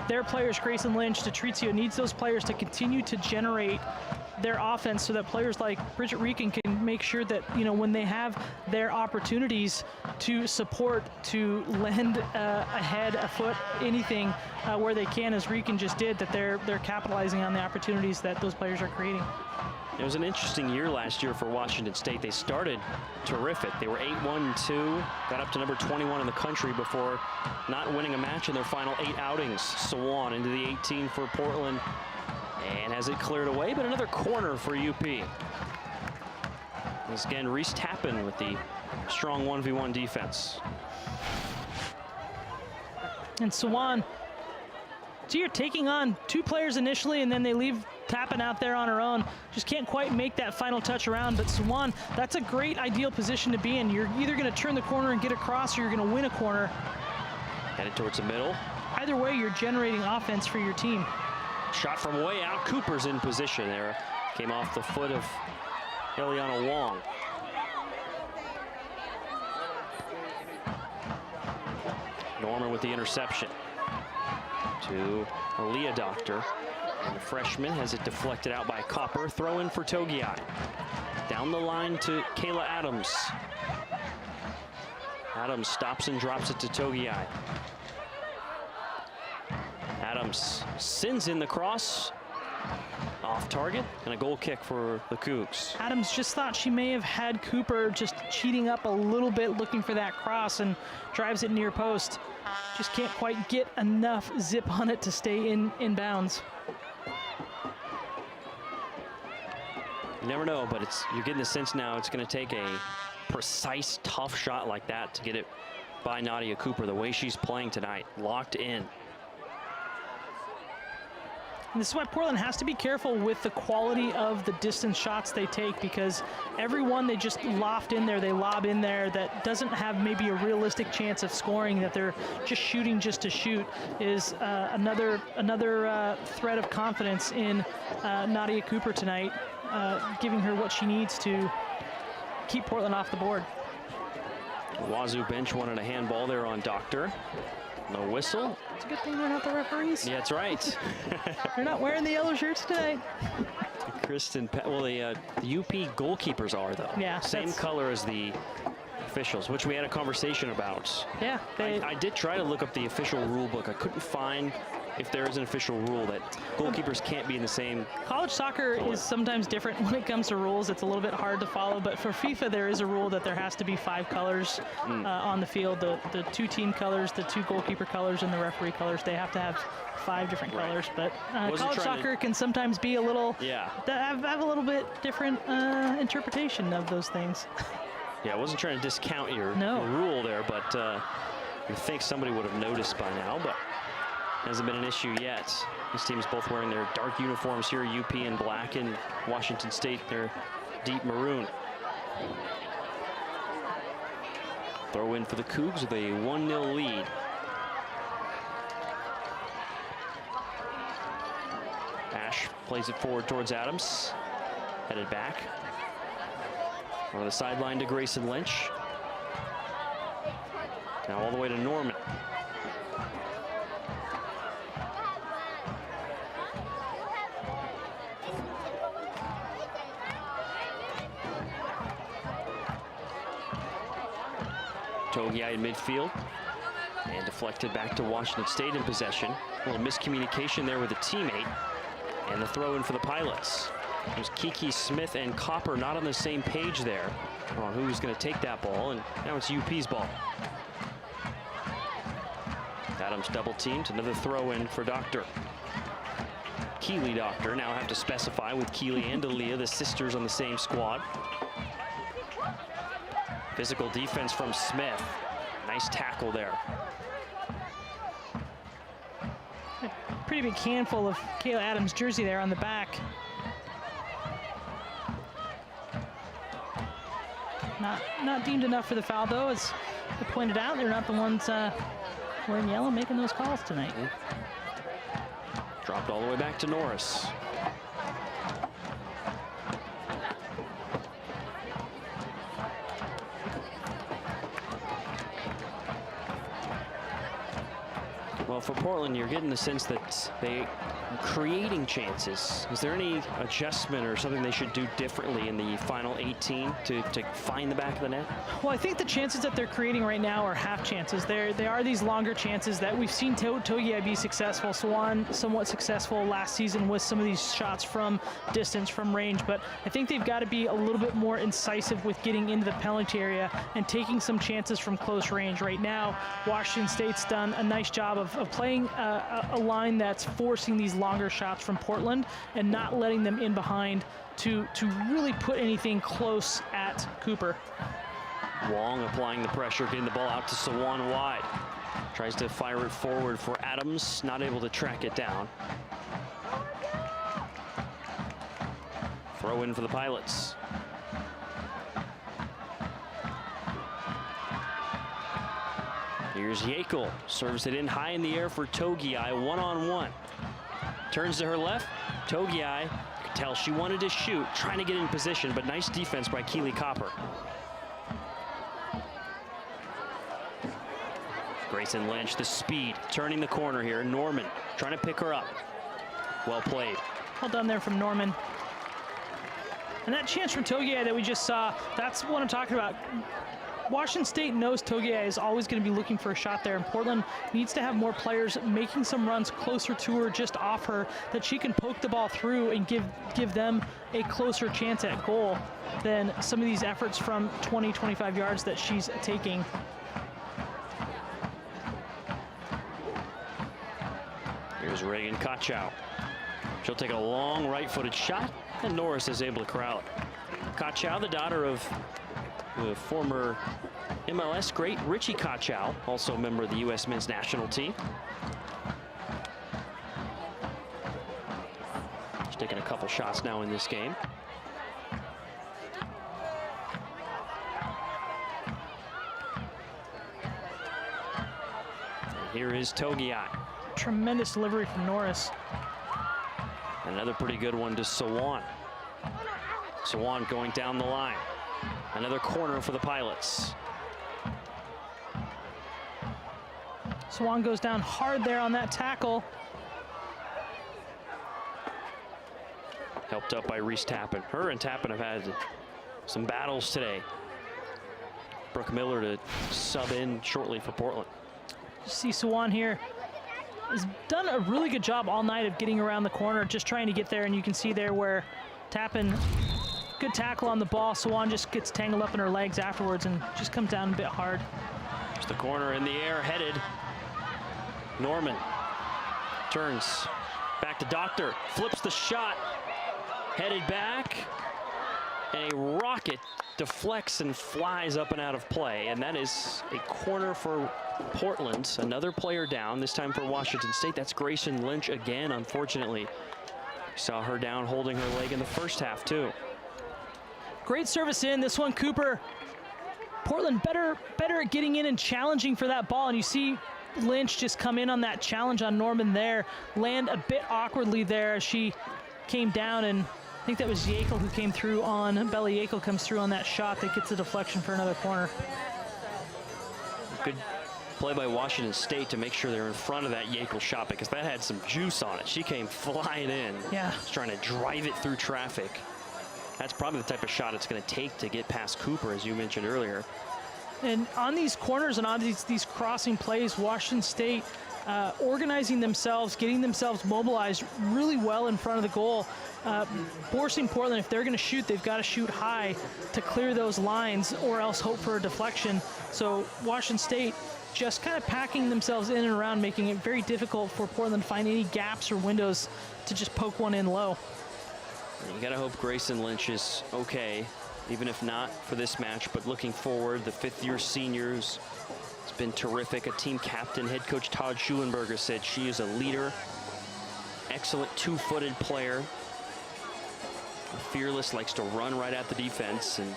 their players, Grayson Lynch, Detrizio, needs those players to continue to generate their offense so that players like Bridget Reekin can make sure that, you know, when they have their opportunities to support, to lend a head, a foot, anything where they can, as Reekin just did, that they're capitalizing on the opportunities that those players are creating. It was an interesting year last year for Washington State. They started terrific. They were 8-1-2, got up to number 21 in the country before not winning a match in their final 8 outings. Swan into the 18 for Portland and has it cleared away, but another corner for UP. Once again, Reese Tappan with the strong 1v1 defense. And Swan, so you're taking on 2 players initially, and then they leave Tappan out there on her own. Just can't quite make that final touch around. But Swan, that's a great ideal position to be in. You're either going to turn the corner and get across, or you're going to win a corner. Headed towards the middle. Either way, you're generating offense for your team. Shot from way out. Cooper's in position there. Came off the foot of Eliana Wong. Norman with the interception to Aaliyah Doctor. And the freshman has it deflected out by Copper. Throw in for Togiai. Down the line to Kayla Adams. Adams stops and drops it to Togiai. Adams sends in the cross. Off target, and a goal kick for the Cougs. Adams just thought she may have had Cooper just cheating up a little bit, looking for that cross, and drives it near post. Just can't quite get enough zip on it to stay in bounds. You never know, but you're getting the sense now it's going to take a precise, tough shot like that to get it by Nadia Cooper, the way she's playing tonight, locked in. And this is why Portland has to be careful with the quality of the distance shots they take, because every one they just loft in there, they lob in there that doesn't have maybe a realistic chance of scoring, that they're just shooting just to shoot, is another threat of confidence in Nadia Cooper tonight, giving her what she needs to keep Portland off the board. Wazoo bench wanted a handball there on Doctor. No whistle. It's a good thing they're not the referees. Yeah, that's right. They're not wearing the yellow shirts tonight. Kristen, well, the UP goalkeepers are, though. Yeah. Same color as the officials, which we had a conversation about. Yeah. I did try to look up the official rule book. I couldn't find if there is an official rule that goalkeepers can't be in the same College soccer color. is sometimes different when it comes to rules. It's a little bit hard to follow, but for FIFA there is a rule that there has to be 5 colors on the field. The 2 team colors, the 2 goalkeeper colors, and the referee colors. They have to have 5 different colors, but college soccer can sometimes be a little, have a little bit different interpretation of those things. Yeah, I wasn't trying to discount your rule there, but you think somebody would have noticed by now, but hasn't been an issue yet. These teams both wearing their dark uniforms here, UP in black and Washington State their deep maroon. Throw in for the Cougs with a 1-0 lead. Ash plays it forward towards Adams. Headed back. On the sideline to Grayson Lynch. Now all the way to Norman. Togiai in midfield, and deflected back to Washington State in possession. A little miscommunication there with a teammate. And the throw in for the Pilots. There's Kiki Smith and Copper not on the same page there on who's going to take that ball, and now it's UP's ball. Adams double teamed, another throw in for Doctor. Keeley Doctor now have to specify with Keeley and Aaliyah, the sisters on the same squad. Physical defense from Smith. Nice tackle there. Pretty big handful of Kayla Adams' jersey there on the back. Not deemed enough for the foul, though. As I pointed out, they're not the ones wearing yellow making those calls tonight. Dropped all the way back to Norris. Well, for Portland, you're getting the sense that they are creating chances. Is there any adjustment or something they should do differently in the final 18 to find the back of the net? Well, I think the chances that they're creating right now are half chances. They are these longer chances that we've seen Togiai be successful. Swan somewhat successful last season with some of these shots from distance, from range. But I think they've got to be a little bit more incisive with getting into the penalty area and taking some chances from close range. Right now, Washington State's done a nice job of playing a line that's forcing these longer shots from Portland and not letting them in behind to really put anything close at Cooper. Wong applying the pressure, getting the ball out to Sawan wide. Tries to fire it forward for Adams, not able to track it down. Throw in for the Pilots. Here's Yakel, serves it in high in the air for Togiai, one-on-one. Turns to her left, Togiai, you could tell she wanted to shoot, trying to get in position, but nice defense by Keeley Copper. Grayson Lynch, the speed, turning the corner here. Norman trying to pick her up. Well played. Well done there from Norman. And that chance from Togiai that we just saw, that's what I'm talking about. Washington State knows Togiai is always going to be looking for a shot there, and Portland needs to have more players making some runs closer to her, just off her, that she can poke the ball through and give them a closer chance at goal than some of these efforts from 20, 25 yards that she's taking. Here's Reagan Kachow. She'll take a long right-footed shot, and Norris is able to corral it. Kachow, the daughter of the former MLS great Richie Kachow, also a member of the U.S. men's national team. She's taking a couple shots now in this game. And here is Togiai. Tremendous delivery from Norris. Another pretty good one to Sawan. Sawan going down the line. Another corner for the Pilots. Swan goes down hard there on that tackle. Helped up by Reese Tappan. Her and Tappan have had some battles today. Brooke Miller to sub in shortly for Portland. You see Swan here has done a really good job all night of getting around the corner, just trying to get there, and you can see there where Tappan, good tackle on the ball. Swan just gets tangled up in her legs afterwards and just comes down a bit hard. Just the corner in the air, headed. Norman turns back to Doctor, flips the shot, headed back, and a rocket deflects and flies up and out of play, and that is a corner for Portland. Another player down, this time for Washington State. That's Grayson Lynch again, unfortunately. Saw her down holding her leg in the first half too. Great service in, this one Cooper. Portland better at getting in and challenging for that ball, and you see Lynch just come in on that challenge on Norman there, land a bit awkwardly there as she came down, and I think that was Yakel who came through on, Bella Yakel comes through on that shot that gets a deflection for another corner. Good play by Washington State to make sure they're in front of that Yakel shot, because that had some juice on it. She came flying in, just trying to drive it through traffic. That's probably the type of shot it's going to take to get past Cooper, as you mentioned earlier. And on these corners and on these crossing plays, Washington State organizing themselves, getting themselves mobilized really well in front of the goal. Forcing Portland, if they're going to shoot, they've got to shoot high to clear those lines or else hope for a deflection. So Washington State just kind of packing themselves in and around, making it very difficult for Portland to find any gaps or windows to just poke one in low. You got to hope Grayson Lynch is okay, even if not for this match, but looking forward, the fifth-year seniors has been terrific. A team captain, head coach Todd Schulenberger, said she is a leader, excellent two-footed player, fearless, likes to run right at the defense, and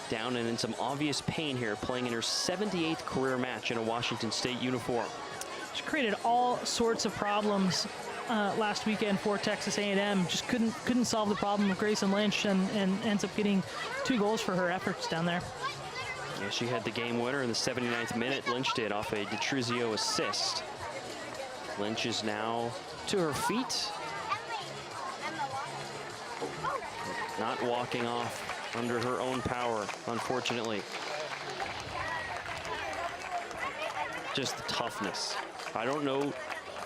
down and in some obvious pain here, playing in her 78th career match in a Washington State uniform. She created all sorts of problems last weekend for Texas A&M. Just couldn't solve the problem of Grayson Lynch, and ends up getting 2 goals for her efforts down there. Yeah, she had the game winner in the 79th minute. Lynch did off a DiTrizio assist. Lynch is now to her feet. Not walking off under her own power, unfortunately. Just the toughness. I don't know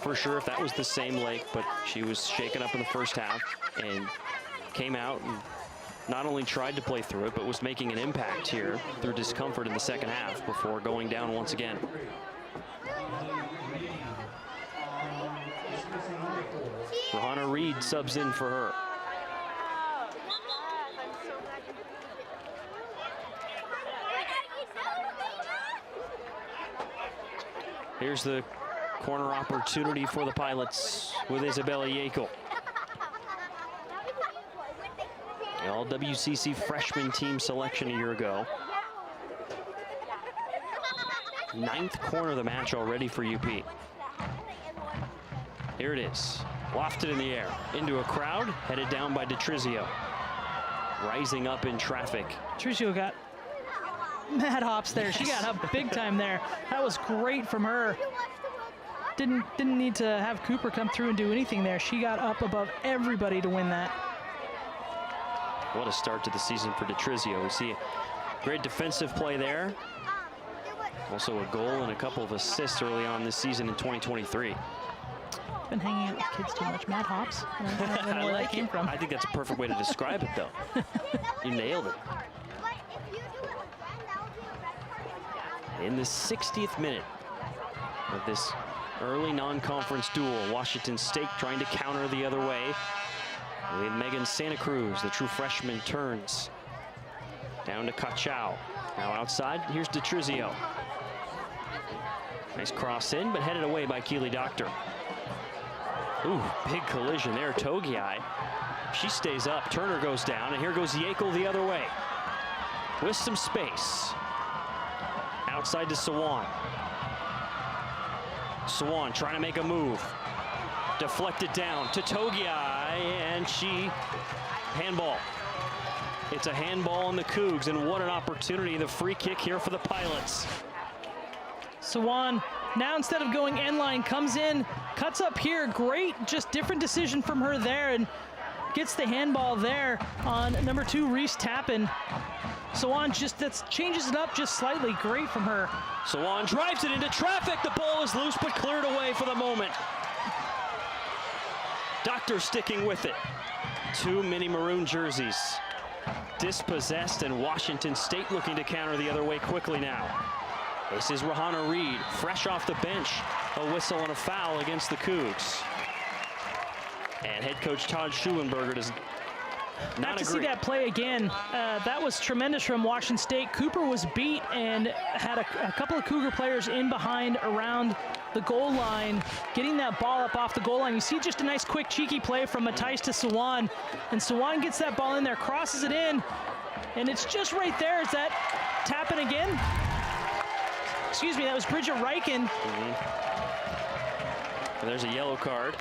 for sure if that was the same leg, but she was shaken up in the first half and came out and not only tried to play through it, but was making an impact here through discomfort in the second half before going down once again. Rahana Reed subs in for her. Here's the corner opportunity for the Pilots with Isabella Yekel. The All-WCC freshman team selection a year ago. 9th corner of the match already for UP. Here it is, lofted in the air, into a crowd, headed down by DiTrizio. Rising up in traffic. DiTrizio got mad hops there. She got up big time there. That was great from her. Didn't need to have Cooper come through and do anything there. She got up above everybody to win that. What a start to the season for DiTrizio. We see a great defensive play there. Also a goal and a couple of assists early on this season in 2023. Been hanging out with kids too much. Mad hops. I don't know where that came from. I think that's a perfect way to describe it, though. You nailed it. In the 60th minute of this early non-conference duel, Washington State trying to counter the other way. With Megan Santa Cruz, the true freshman, turns down to Kachow. Now outside, here's DiTrizio. Nice cross in, but headed away by Keely Doctor. Ooh, big collision there, Togiai. She stays up, Turner goes down, and here goes Yekel the other way. With some space. Outside to Sawan. Sawan trying to make a move. Deflected down to Togiai, and she handball. It's a handball on the Cougs, and what an opportunity. The free kick here for the Pilots. Sawan now, instead of going end line, comes in, cuts up here. Great, just different decision from her there, and gets the handball there on number 2, Reese Tappan. Sawan just changes it up just slightly. Great from her. Sawan drives it into traffic. The ball is loose, but cleared away for the moment. Doctor sticking with it. 2 mini maroon jerseys dispossessed, and Washington State looking to counter the other way quickly now. This is Rahana Reed, fresh off the bench. A whistle and a foul against the Cougs. And head coach Todd Schulenberger does not agree. To see that play again. That was tremendous from Washington State. Cooper was beat and had a couple of Cougar players in behind around the goal line, getting that ball up off the goal line. You see just a nice quick cheeky play from Matthijs to Sawan, and Sawan gets that ball in there, crosses it in, and it's just right there. Is that Tappan again? Excuse me, that was Bridget Reichen. And there's a yellow card.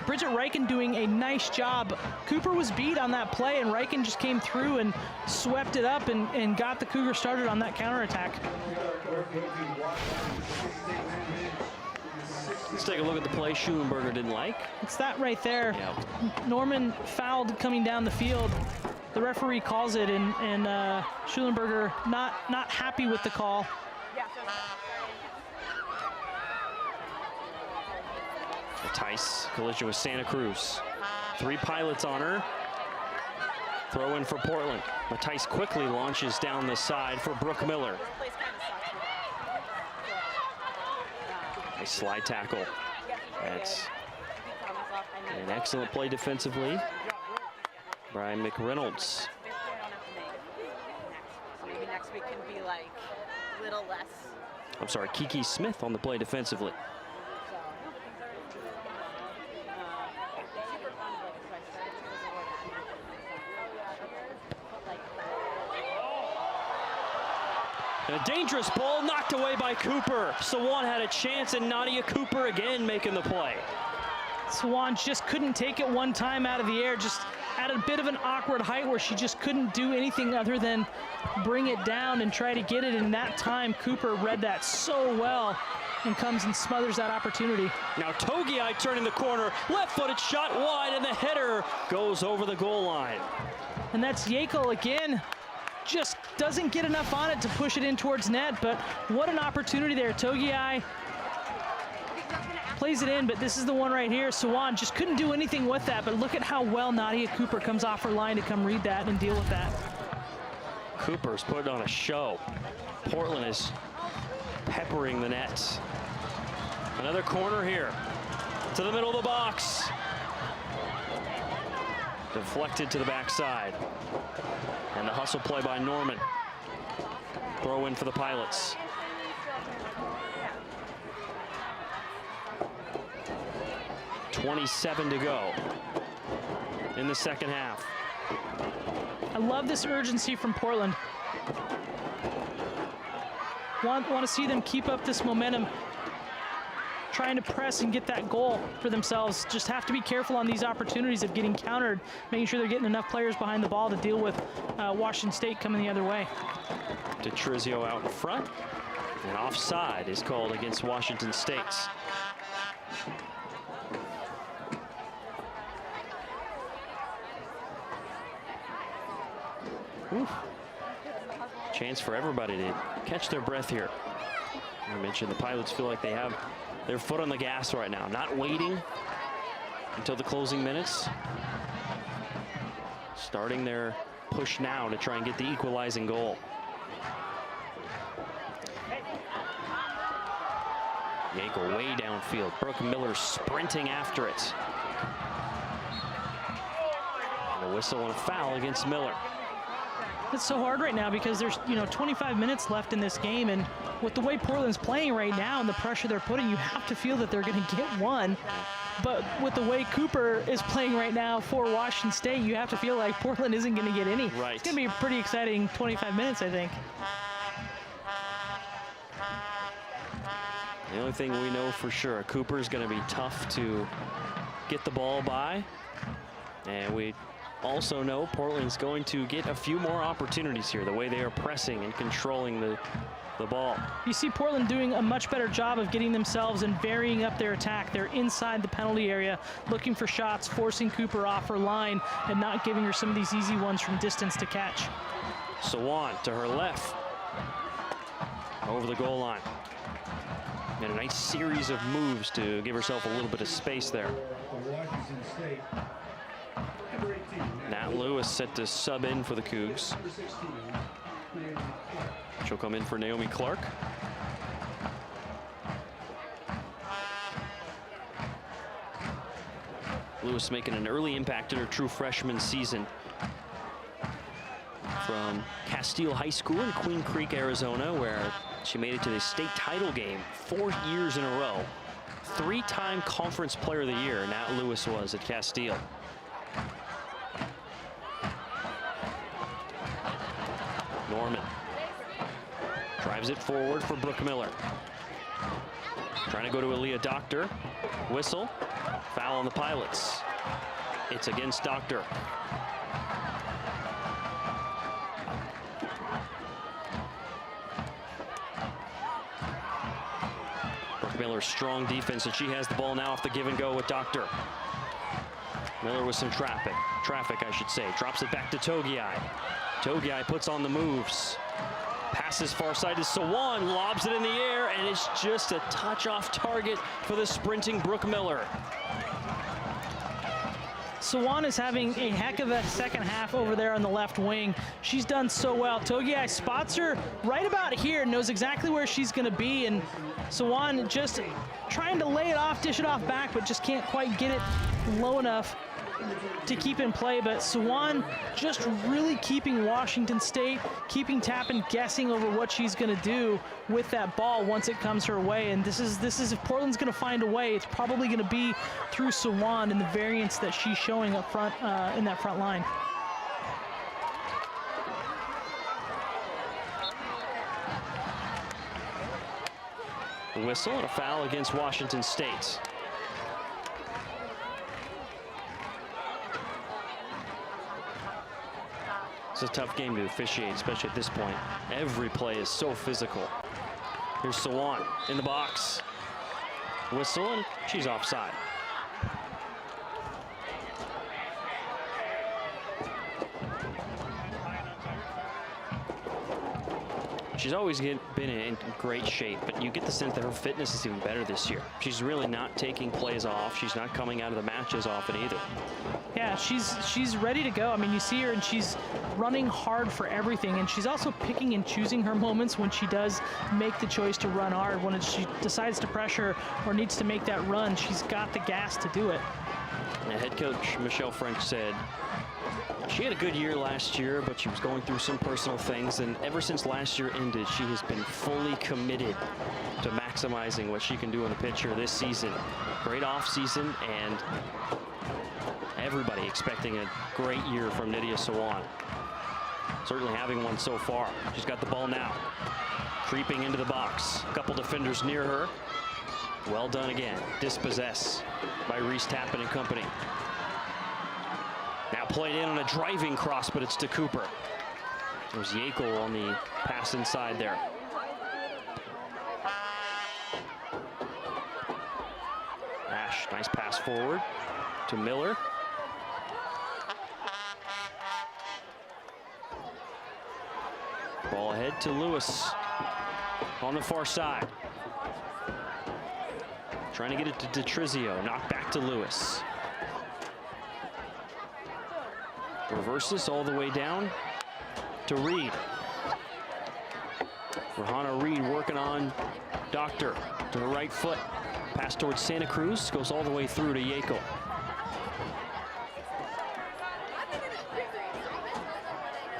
Bridget Reichen doing a nice job. Cooper was beat on that play, and Reichen just came through and swept it up and got the Cougars started on that counterattack. Let's take a look at the play Schulenberger didn't like. It's that right there. Yep. Norman fouled coming down the field. The referee calls it, and Schulenberger not happy with the call. Tice collision with Santa Cruz. 3 pilots on her. Throw in for Portland. Tice quickly launches down the side for Brooke Miller. A slide tackle. That's an excellent play defensively. Brian McReynolds. Maybe next week can be like a little less. I'm sorry, Kiki Smith on the play defensively. A dangerous ball knocked away by Cooper. Sawan had a chance, and Nadia Cooper again making the play. Sawan just couldn't take it one time out of the air, just at a bit of an awkward height where she just couldn't do anything other than bring it down and try to get it. And that time, Cooper read that so well and comes and smothers that opportunity. Now Togiai turning the corner, left-footed shot wide, and the header goes over the goal line. And that's Yekel again. Just doesn't get enough on it to push it in towards net, but what an opportunity there. Togiai plays it in, but this is the one right here. Sawan just couldn't do anything with that, but look at how well Nadia Cooper comes off her line to come read that and deal with that. Cooper's put on a show. Portland is peppering the net. Another corner here to the middle of the box. Deflected to the backside. And the hustle play by Norman. Throw in for the Pilots. .27 to go in the second half. I love this urgency from Portland. Want to see them keep up this momentum, trying to press and get that goal for themselves. Just have to be careful on these opportunities of getting countered, making sure they're getting enough players behind the ball to deal with Washington State coming the other way. DeTrizio out in front, and offside is called against Washington State. Oof. Chance for everybody to catch their breath here. I mentioned the Pilots feel like they have their foot on the gas right now, not waiting until the closing minutes. Starting their push now to try and get the equalizing goal. Yekel way downfield. Brooke Miller sprinting after it. And a whistle and a foul against Miller. It's so hard right now because there's 25 minutes left in this game, and with the way Portland's playing right now and the pressure they're putting, you have to feel that they're going to get one. But with the way Cooper is playing right now for Washington State, you have to feel like Portland isn't going to get any. Right. It's going to be a pretty exciting 25 minutes, I think. The only thing we know for sure, Cooper's going to be tough to get the ball by, and we also know Portland's going to get a few more opportunities here, the way they are pressing and controlling the ball. You see Portland doing a much better job of getting themselves and varying up their attack. They're inside the penalty area, looking for shots, forcing Cooper off her line, and not giving her some of these easy ones from distance to catch. Sawan to her left, over the goal line. And a nice series of moves to give herself a little bit of space there. Nat Lewis set to sub in for the Cougs. She'll come in for Naomi Clark. Lewis making an early impact in her true freshman season. From Castile High School in Queen Creek, Arizona, where she made it to the state title game 4 years in a row. 3-time Conference Player of the Year, Nat Lewis was at Castile. Norman drives it forward for Brooke Miller. Trying to go to Aaliyah Doctor. Whistle. Foul on the Pilots. It's against Doctor. Brooke Miller's strong defense, and she has the ball now off the give and go with Doctor. Miller with some traffic I should say. Drops it back to Togiai. Togiai puts on the moves. Passes far side to Sawan, lobs it in the air, and it's just a touch off target for the sprinting Brooke Miller. Sawan is having a heck of a second half over there on the left wing. She's done so well. Togiai spots her right about here, knows exactly where she's going to be, and Sawan just trying to lay it off, dish it off back, but just can't quite get it low enough to keep in play. But Sawan just really keeping Washington State, keeping Tappan guessing over what she's going to do with that ball once it comes her way. And this is if Portland's going to find a way, it's probably going to be through Sawan and the variance that she's showing up front in that front line. A whistle and a foul against Washington State. It's a tough game to officiate, especially at this point. Every play is so physical. Here's Sawan in the box. Whistle, and she's offside. She's always been in great shape, but you get the sense that her fitness is even better this year. She's really not taking plays off. She's not coming out of the matches often either. Yeah, she's ready to go. I mean, you see her and she's running hard for everything, and she's also picking and choosing her moments when she does make the choice to run hard. When she decides to pressure or needs to make that run, she's got the gas to do it. And head coach Michelle French said she had a good year last year, but she was going through some personal things, and ever since last year ended, she has been fully committed to maximizing what she can do on the pitch here this season. Great off season, and everybody expecting a great year from Nydia Sawan. Certainly having one so far. She's got the ball now. Creeping into the box. A couple defenders near her. Well done again. Dispossess by Reese Tappan and company. Now played in on a driving cross, but it's to Cooper. There's Yackel on the pass inside there. Ash, nice pass forward to Miller. Ball ahead to Lewis on the far side. Trying to get it to DeTrizio, knocked back to Lewis. Reverses all the way down to Reed. Rahana Reed working on Doctor to her right foot. Pass towards Santa Cruz, goes all the way through to Yackel.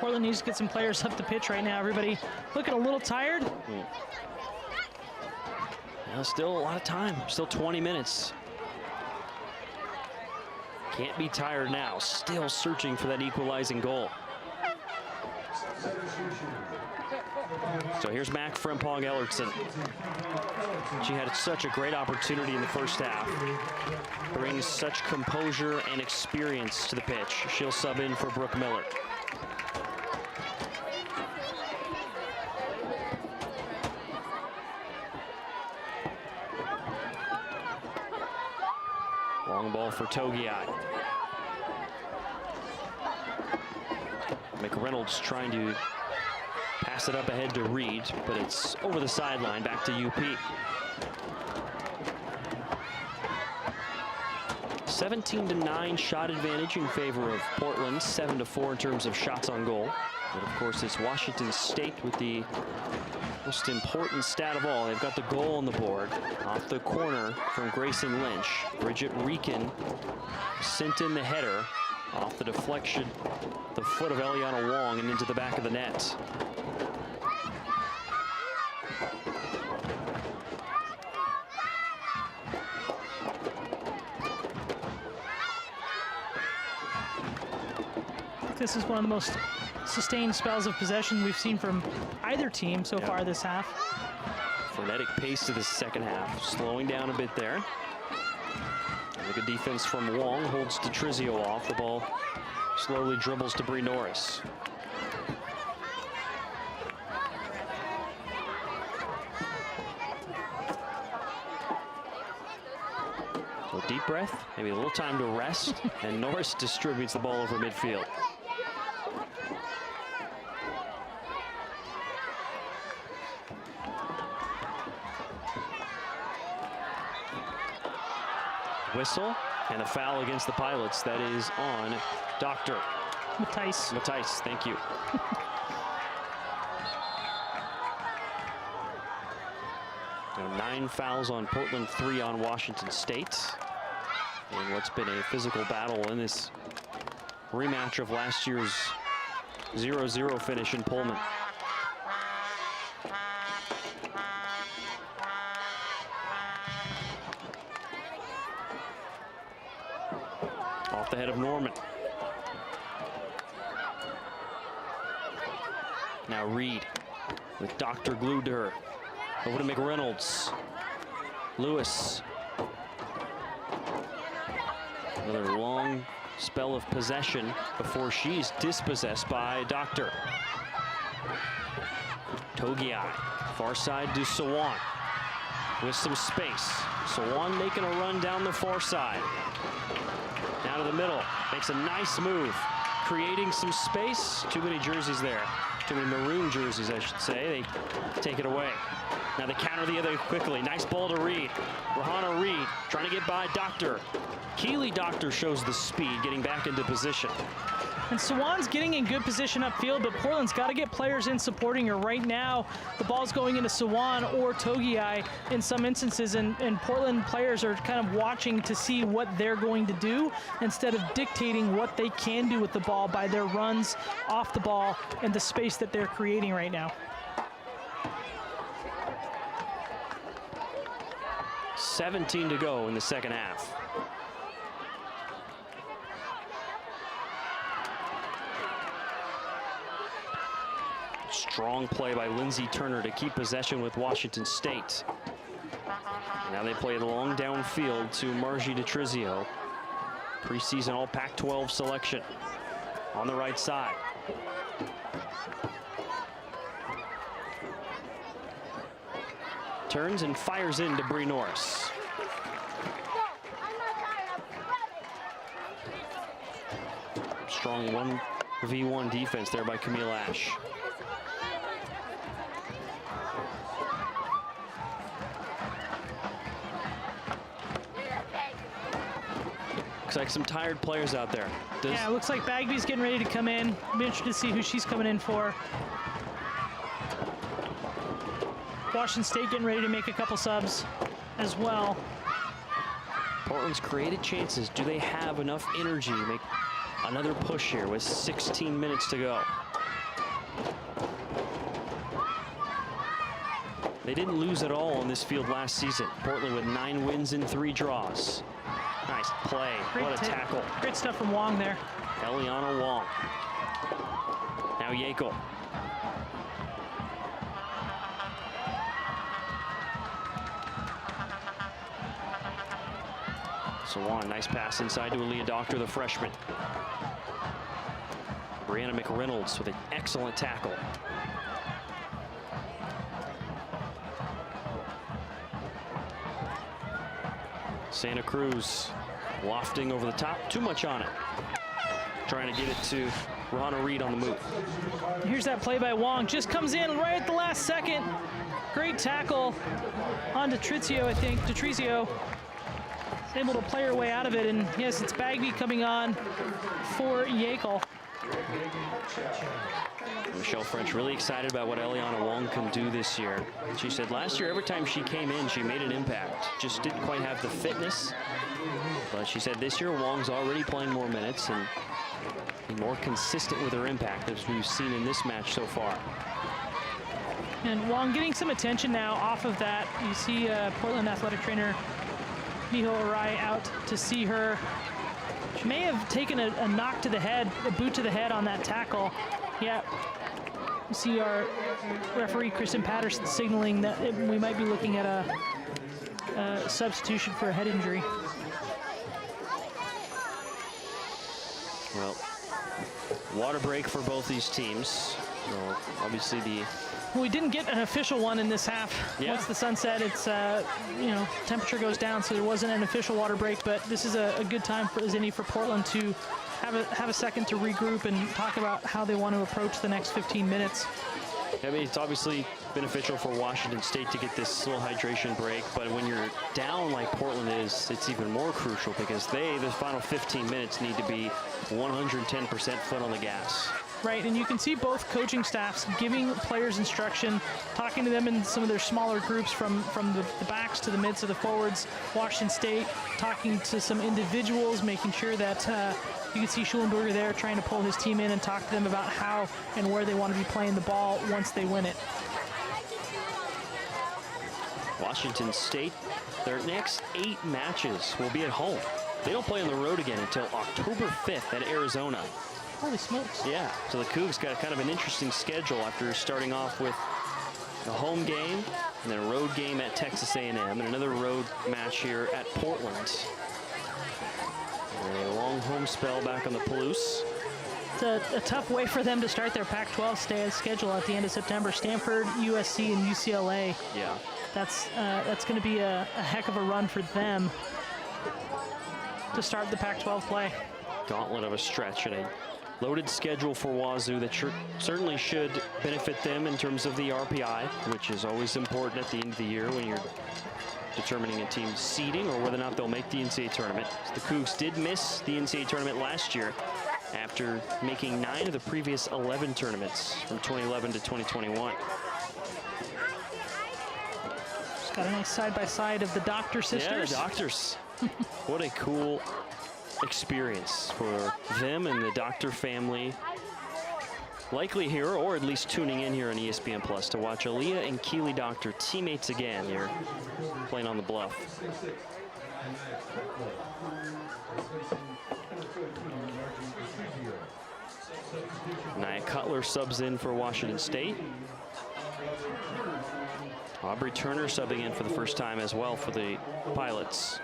Portland needs to get some players up the pitch right now. Everybody looking a little tired. Well, still a lot of time, still 20 minutes. Can't be tired now, still searching for that equalizing goal. So here's Mac Frempong Ellertson. She had such a great opportunity in the first half. Brings such composure and experience to the pitch. She'll sub in for Brooke Miller. Long ball for Togiai. McReynolds trying to pass it up ahead to Reed, but it's over the sideline back to UP. 17-9 shot advantage in favor of Portland, 7-4 in terms of shots on goal. But of course, it's Washington State with the most important stat of all. They've got the goal on the board off the corner from Grayson Lynch. Bridget Reekin sent in the header off the deflection, the foot of Eliana Wong, and into the back of the net. This is one of the most sustained spells of possession we've seen from either team so far this half. Frenetic pace to the second half, slowing down a bit there. And a good defense from Wong, holds DeTrizio off. The ball slowly dribbles to Bree Norris. So a deep breath, maybe a little time to rest, and Norris distributes the ball over midfield. whistle and a foul against the Pilots. That is on Dr. Matthijs. Matthijs, thank you. Now 9 fouls on Portland, 3 on Washington State. And what's been a physical battle in this rematch of last year's 0-0 finish in Pullman. Off the head of Norman. Now Reed with Dr. glued to her. Over to McReynolds. Lewis. Another long spell of possession before she's dispossessed by Doctor. Togiai, far side to Sawan with some space. Sawan making a run down the far side. Now to the middle, makes a nice move, creating some space. Too many jerseys there. Too many maroon jerseys, I should say. They take it away. Now they counter the other quickly. Nice ball to Reed. Rahana Reed trying to get by Doctor. Keely Doctor shows the speed, getting back into position. And Sawan's getting in good position upfield, but Portland's got to get players in supporting her. Right now, the ball's going into Sawan or Togiai in some instances, and Portland players are kind of watching to see what they're going to do instead of dictating what they can do with the ball by their runs off the ball and the space that they're creating right now. 17 to go in the second half. Strong play by Lindsey Turner to keep possession with Washington State. Now they play the long downfield to Margie DeTrizio. Preseason All Pac-12 selection on the right side. Turns and fires in to Bree Norris. Strong 1v1 defense there by Camille Ash. Looks like some tired players out there. Yeah, it looks like Bagby's getting ready to come in. Be interested to see who she's coming in for. Washington State getting ready to make a couple subs as well. Portland's created chances. Do they have enough energy to make another push here with 16 minutes to go? They didn't lose at all on this field last season. Portland with 9 wins and 3 draws. Nice play. What a tackle. Great stuff from Wong there. Eliana Wong. Now Yekel. Sawan, nice pass inside to Aaliyah Doctor, the freshman. Brianna McReynolds with an excellent tackle. Santa Cruz wafting over the top, too much on it. Trying to get it to Rahana Reed on the move. Here's that play by Wong, just comes in right at the last second. Great tackle on DeTrizio, I think. DeTrizio is able to play her way out of it, and yes, it's Bagby coming on for Yekel. Michelle French really excited about what Eliana Wong can do this year. She said last year, every time she came in, she made an impact. Just didn't quite have the fitness. But she said this year, Wong's already playing more minutes and more consistent with her impact as we've seen in this match so far. And Wong getting some attention now off of that. You see Portland athletic trainer Miho Arai out to see her. She may have taken a knock to the head, a boot to the head on that tackle. Yeah, you see our referee Kristen Patterson signaling that we might be looking at a substitution for a head injury. Well, water break for both these teams. Well, obviously we didn't get an official one in this half. Yeah. Once the sun set, it's temperature goes down, so there wasn't an official water break. But this is a good time for Portland to have a second to regroup and talk about how they want to approach the next 15 minutes. I mean, it's obviously beneficial for Washington State to get this little hydration break, but when you're down like Portland is, it's even more crucial because the final 15 minutes need to be 110% foot on the gas. Right, and you can see both coaching staffs giving players instruction, talking to them in some of their smaller groups from the backs to the mids to the forwards. Washington State talking to some individuals, making sure that you can see Schulenberger there trying to pull his team in and talk to them about how and where they want to be playing the ball once they win it. Washington State, their next 8 matches will be at home. They don't play on the road again until October 5th at Arizona. Holy smokes. Yeah, so the Cougs got kind of an interesting schedule after starting off with a home game and then a road game at Texas A&M and another road match here at Portland. And a long home spell back on the Palouse. It's a tough way for them to start their Pac-12 schedule at the end of September. Stanford, USC, and UCLA. Yeah. That's going to be a heck of a run for them to start the Pac-12 play. Gauntlet of a stretch and a loaded schedule for Wazoo that certainly should benefit them in terms of the RPI, which is always important at the end of the year when you're determining a team's seeding or whether or not they'll make the NCAA tournament. The Cougs did miss the NCAA tournament last year after making 9 of the previous 11 tournaments from 2011 to 2021. Just got a nice side-by-side of the Doctor sisters. Yeah, the Doctors. What a cool experience for them and the Doctor family. Likely here, or at least tuning in here on ESPN Plus to watch Aaliyah and Keely Doctor teammates again here playing on the Bluff. Nia Cutler subs in for Washington State. Aubrey Turner subbing in for the first time as well for the Pilots.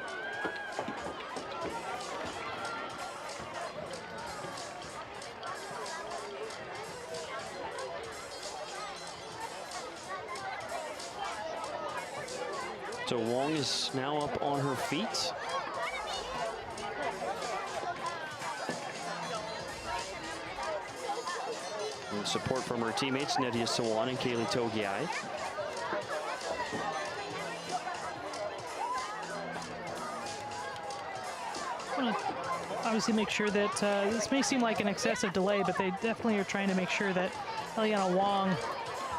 So Wong is now up on her feet. And support from her teammates, Nadia Sawan and Kaylee Togiai. Obviously make sure that this may seem like an excessive delay, but they definitely are trying to make sure that Eliana Wong,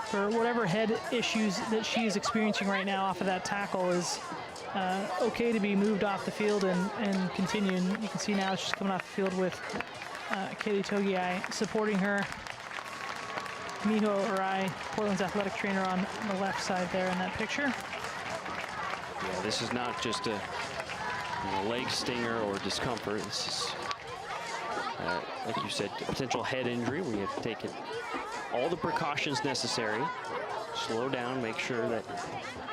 for whatever head issues that she is experiencing right now off of that tackle, is okay to be moved off the field and continue. And you can see now she's coming off the field with Kaylee Togiai supporting her. Miho Arai, Portland's athletic trainer, on the left side there in that picture. Yeah, this is not just a leg stinger or discomfort. This is, like you said, a potential head injury where you have to take all the precautions necessary. Slow down, make sure that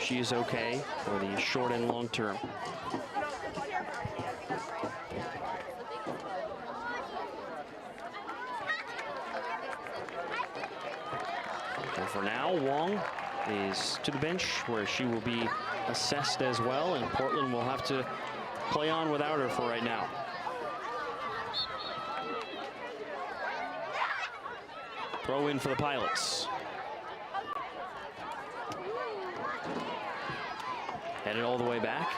she is okay for the short and long term. And for now, Wong is to the bench where she will be assessed as well, and Portland will have to play on without her for right now. Throw in for the Pilots. Headed all the way back.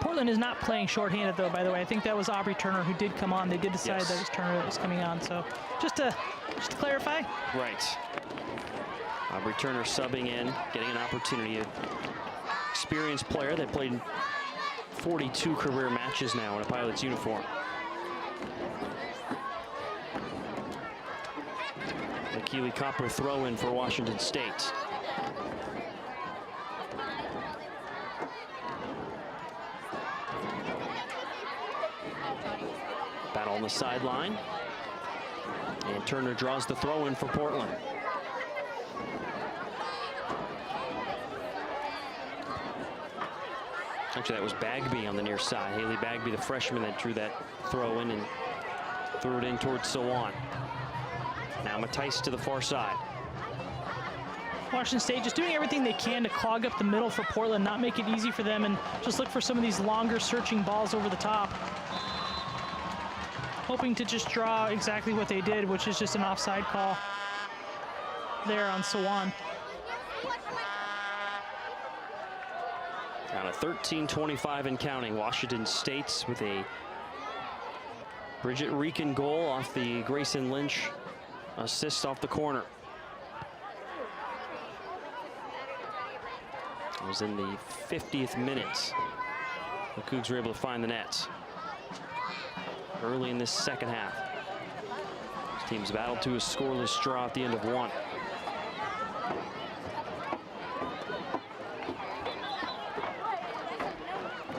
Portland is not playing shorthanded, though, by the way. I think that was Aubrey Turner who did come on. They did decide that it was Turner that was coming on. So just to clarify. Right. Aubrey Turner subbing in, getting an opportunity. An experienced player that played 42 career matches now in a Pilots uniform. The Keely Copper throw in for Washington State. Battle on the sideline. And Turner draws the throw in for Portland. Actually, that was Bagby on the near side. Haley Bagby, the freshman that drew that throw in and threw it in towards Sawan. Now Matthijs to the far side. Washington State just doing everything they can to clog up the middle for Portland, not make it easy for them, and just look for some of these longer searching balls over the top. Hoping to just draw exactly what they did, which is just an offside call. there on Sawan. Down to 13-25 and counting. Washington State's with a Bridget Rican goal off the Grayson Lynch assist off the corner. It was in the 50th minute. The Cougs were able to find the net early in this second half. These teams battled to a scoreless draw at the end of one.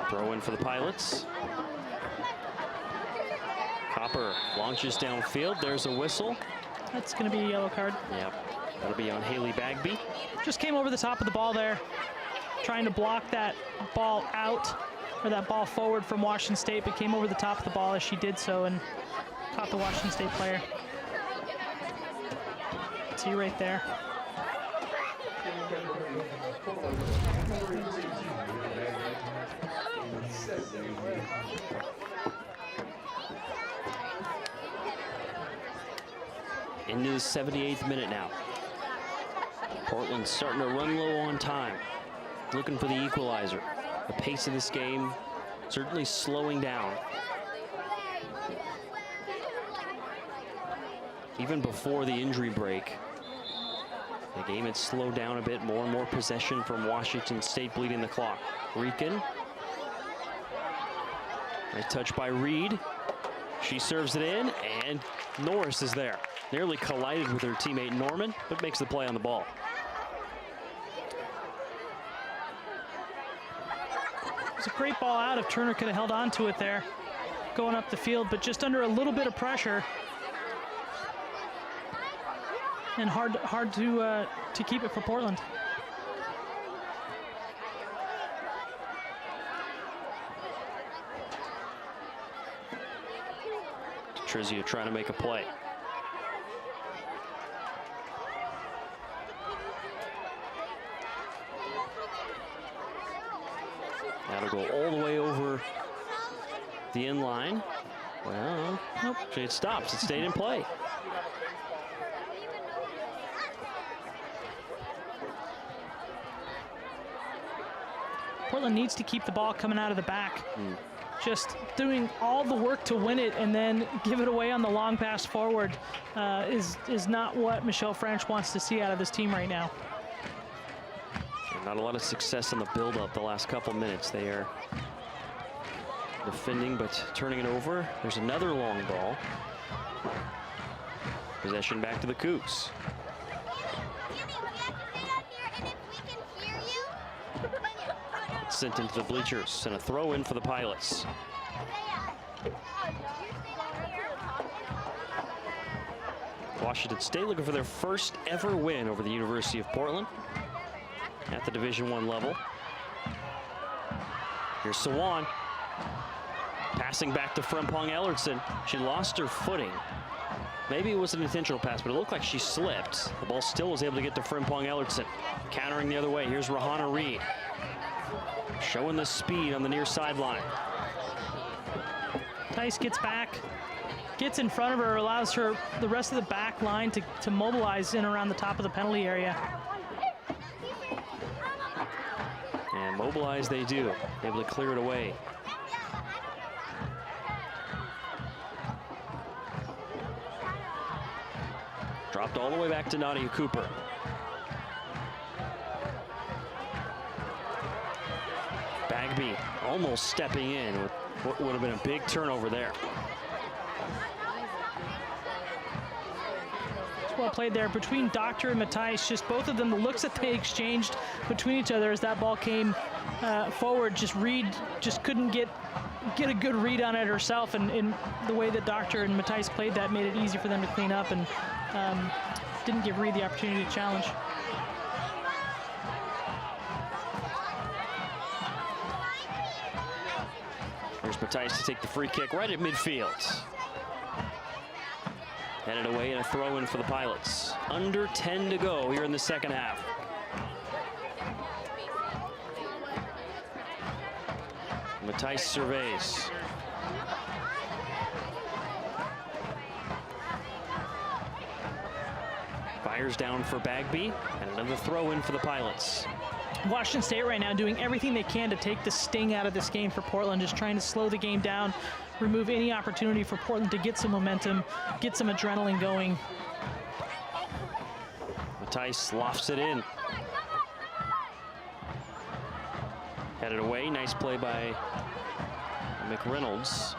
Throw in for the Pilots. Copper launches downfield. There's a whistle. That's going to be a yellow card. Yep, that'll be on Haley Bagby. Just came over the top of the ball there, trying to block that ball out, or that ball forward from Washington State, but came over the top of the ball as she did so and caught the Washington State player. See right there. Into the 78th minute now. Portland's starting to run low on time, looking for the equalizer. The pace of this game certainly slowing down. Even before the injury break, the game had slowed down a bit. More and more possession from Washington State, bleeding the clock. Rican. Nice touch by Reed. She serves it in, and Norris is there. Nearly collided with her teammate Norman, but makes the play on the ball. It's a great ball out if Turner could have held on to it there, going up the field, but just under a little bit of pressure. And hard to keep it for Portland. Trizia trying to make a play. That'll go all the way over the end line. Well, nope. It stops. It stayed in play. Portland needs to keep the ball coming out of the back. Just doing all the work to win it and then give it away on the long pass forward is not what Michelle French wants to see out of this team right now. Not a lot of success in the build-up the last couple minutes. They are defending, but turning it over. There's another long ball. Possession back to the Cougs. Sent into the bleachers, and a throw in for the Pilots. Washington State looking for their first ever win over the University of Portland at the Division I level. Here's Sawan. Passing back to Frimpong Ellertson. She lost her footing. Maybe it was an intentional pass, but it looked like she slipped. The ball still was able to get to Frimpong Ellertson. Countering the other way, here's Rahana Reed. Showing the speed on the near sideline. Tice gets back, gets in front of her, allows her the rest of the back line to mobilize in around the top of the penalty area. And mobilize they do, able to clear it away. Dropped all the way back to Nadia Cooper. Bagby almost stepping in with what would have been a big turnover there. It's well played there between Doctor and Matthijs. Just both of them, the looks that they exchanged between each other as that ball came forward. Just Reed just couldn't get a good read on it herself, and in the way that Doctor and Matthijs played that made it easy for them to clean up, and didn't give Reed the opportunity to challenge. Here's Matthijs to take the free kick right at midfield. Headed away and a throw in for the Pilots. Under 10 to go here in the second half. Matthijs surveys. Fires down for Bagby, and another throw in for the Pilots. Washington State right now doing everything they can to take the sting out of this game for Portland, just trying to slow the game down, remove any opportunity for Portland to get some momentum, get some adrenaline going. Matthijs lofts it in. Headed away, nice play by McReynolds.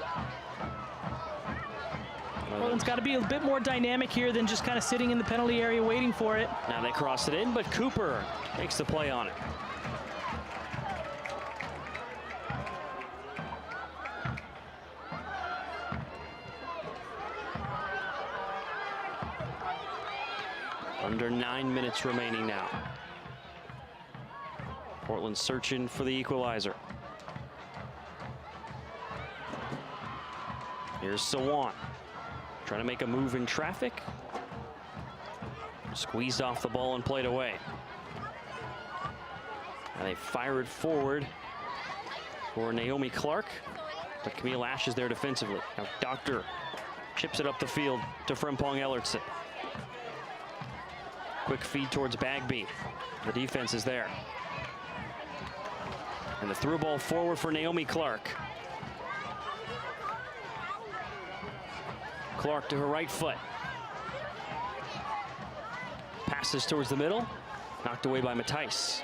Portland's got to be a bit more dynamic here than just kind of sitting in the penalty area waiting for it. Now they cross it in, but Cooper makes the play on it. Under 9 minutes remaining now. Portland searching for the equalizer. Here's Sawan. Trying to make a move in traffic. Squeezed off the ball and played away. And they fire it forward for Naomi Clark. But Camille Ash is there defensively. Now Doctor chips it up the field to Frimpong Ellertson. Quick feed towards Bagby. The defense is there. And the through ball forward for Naomi Clark. Clark to her right foot. Passes towards the middle. Knocked away by Matthijs.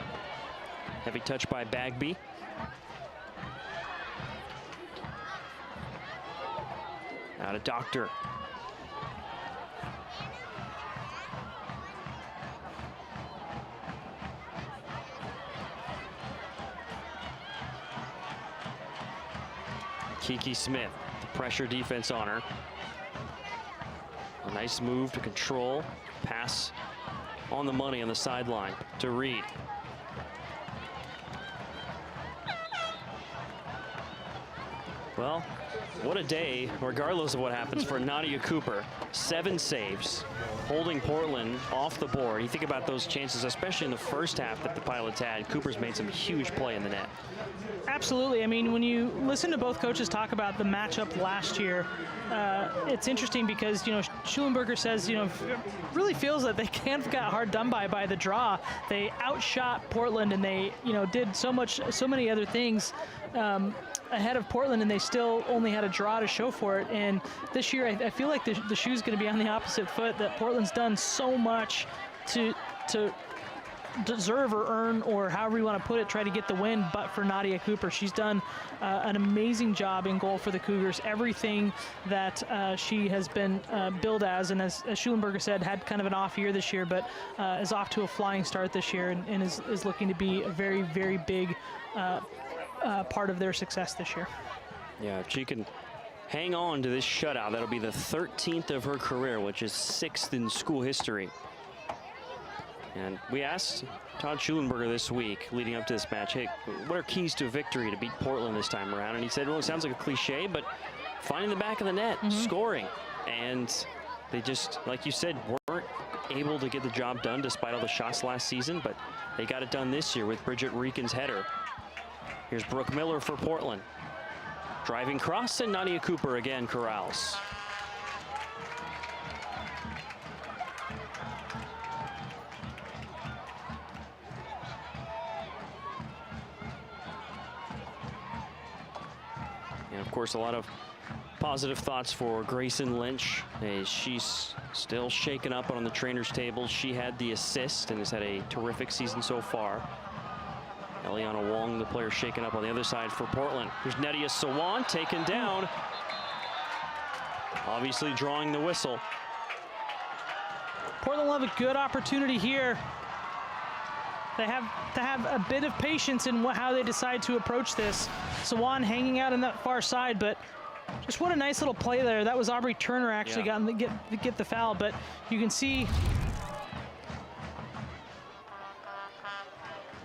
Heavy touch by Bagby. Out of Doctor. Kiki Smith, the pressure defense on her. A nice move to control. Pass on the money on the sideline to Reed. Well, what a day, regardless of what happens, for Nadia Cooper. 7 saves, holding Portland off the board. You think about those chances, especially in the first half that the Pilots had. Cooper's made some huge play in the net. Absolutely. I mean, when you listen to both coaches talk about the matchup last year, it's interesting because, Schulenberger says, really feels that they kind of got hard done by the draw. They outshot Portland and they, did so many other things ahead of Portland, and they still only had a draw to show for it. And this year, I feel like the shoe's going to be on the opposite foot, that Portland's done so much to deserve or earn, or however you want to put it, try to get the win. But for Nadia Cooper, she's done an amazing job in goal for the Cougars. Everything that she has been billed as, and as Schulenberger said, had kind of an off year this year, but is off to a flying start this year, and is looking to be a very, very big part of their success this year. Yeah, if she can hang on to this shutout, that'll be the 13th of her career, which is 6th in school history. And we asked Todd Schulenberger this week, leading up to this match, hey, what are keys to victory to beat Portland this time around? And he said, well, it sounds like a cliche, but finding the back of the net, scoring. And they just, like you said, weren't able to get the job done despite all the shots last season, but they got it done this year with Bridget Reekin's header. Here's Brooke Miller for Portland. Driving cross, and Nadia Cooper again corrals. And of course, a lot of positive thoughts for Grayson Lynch. She's still shaken up on the trainer's table. She had the assist and has had a terrific season so far. Eliana Wong, the player, shaken up on the other side for Portland. Here's Nadia Sawan taken down. Obviously drawing the whistle. Portland will have a good opportunity here. They have to have a bit of patience in how they decide to approach this. Sawan hanging out on that far side, but just what a nice little play there. That was Aubrey Turner actually got to get the foul, but you can see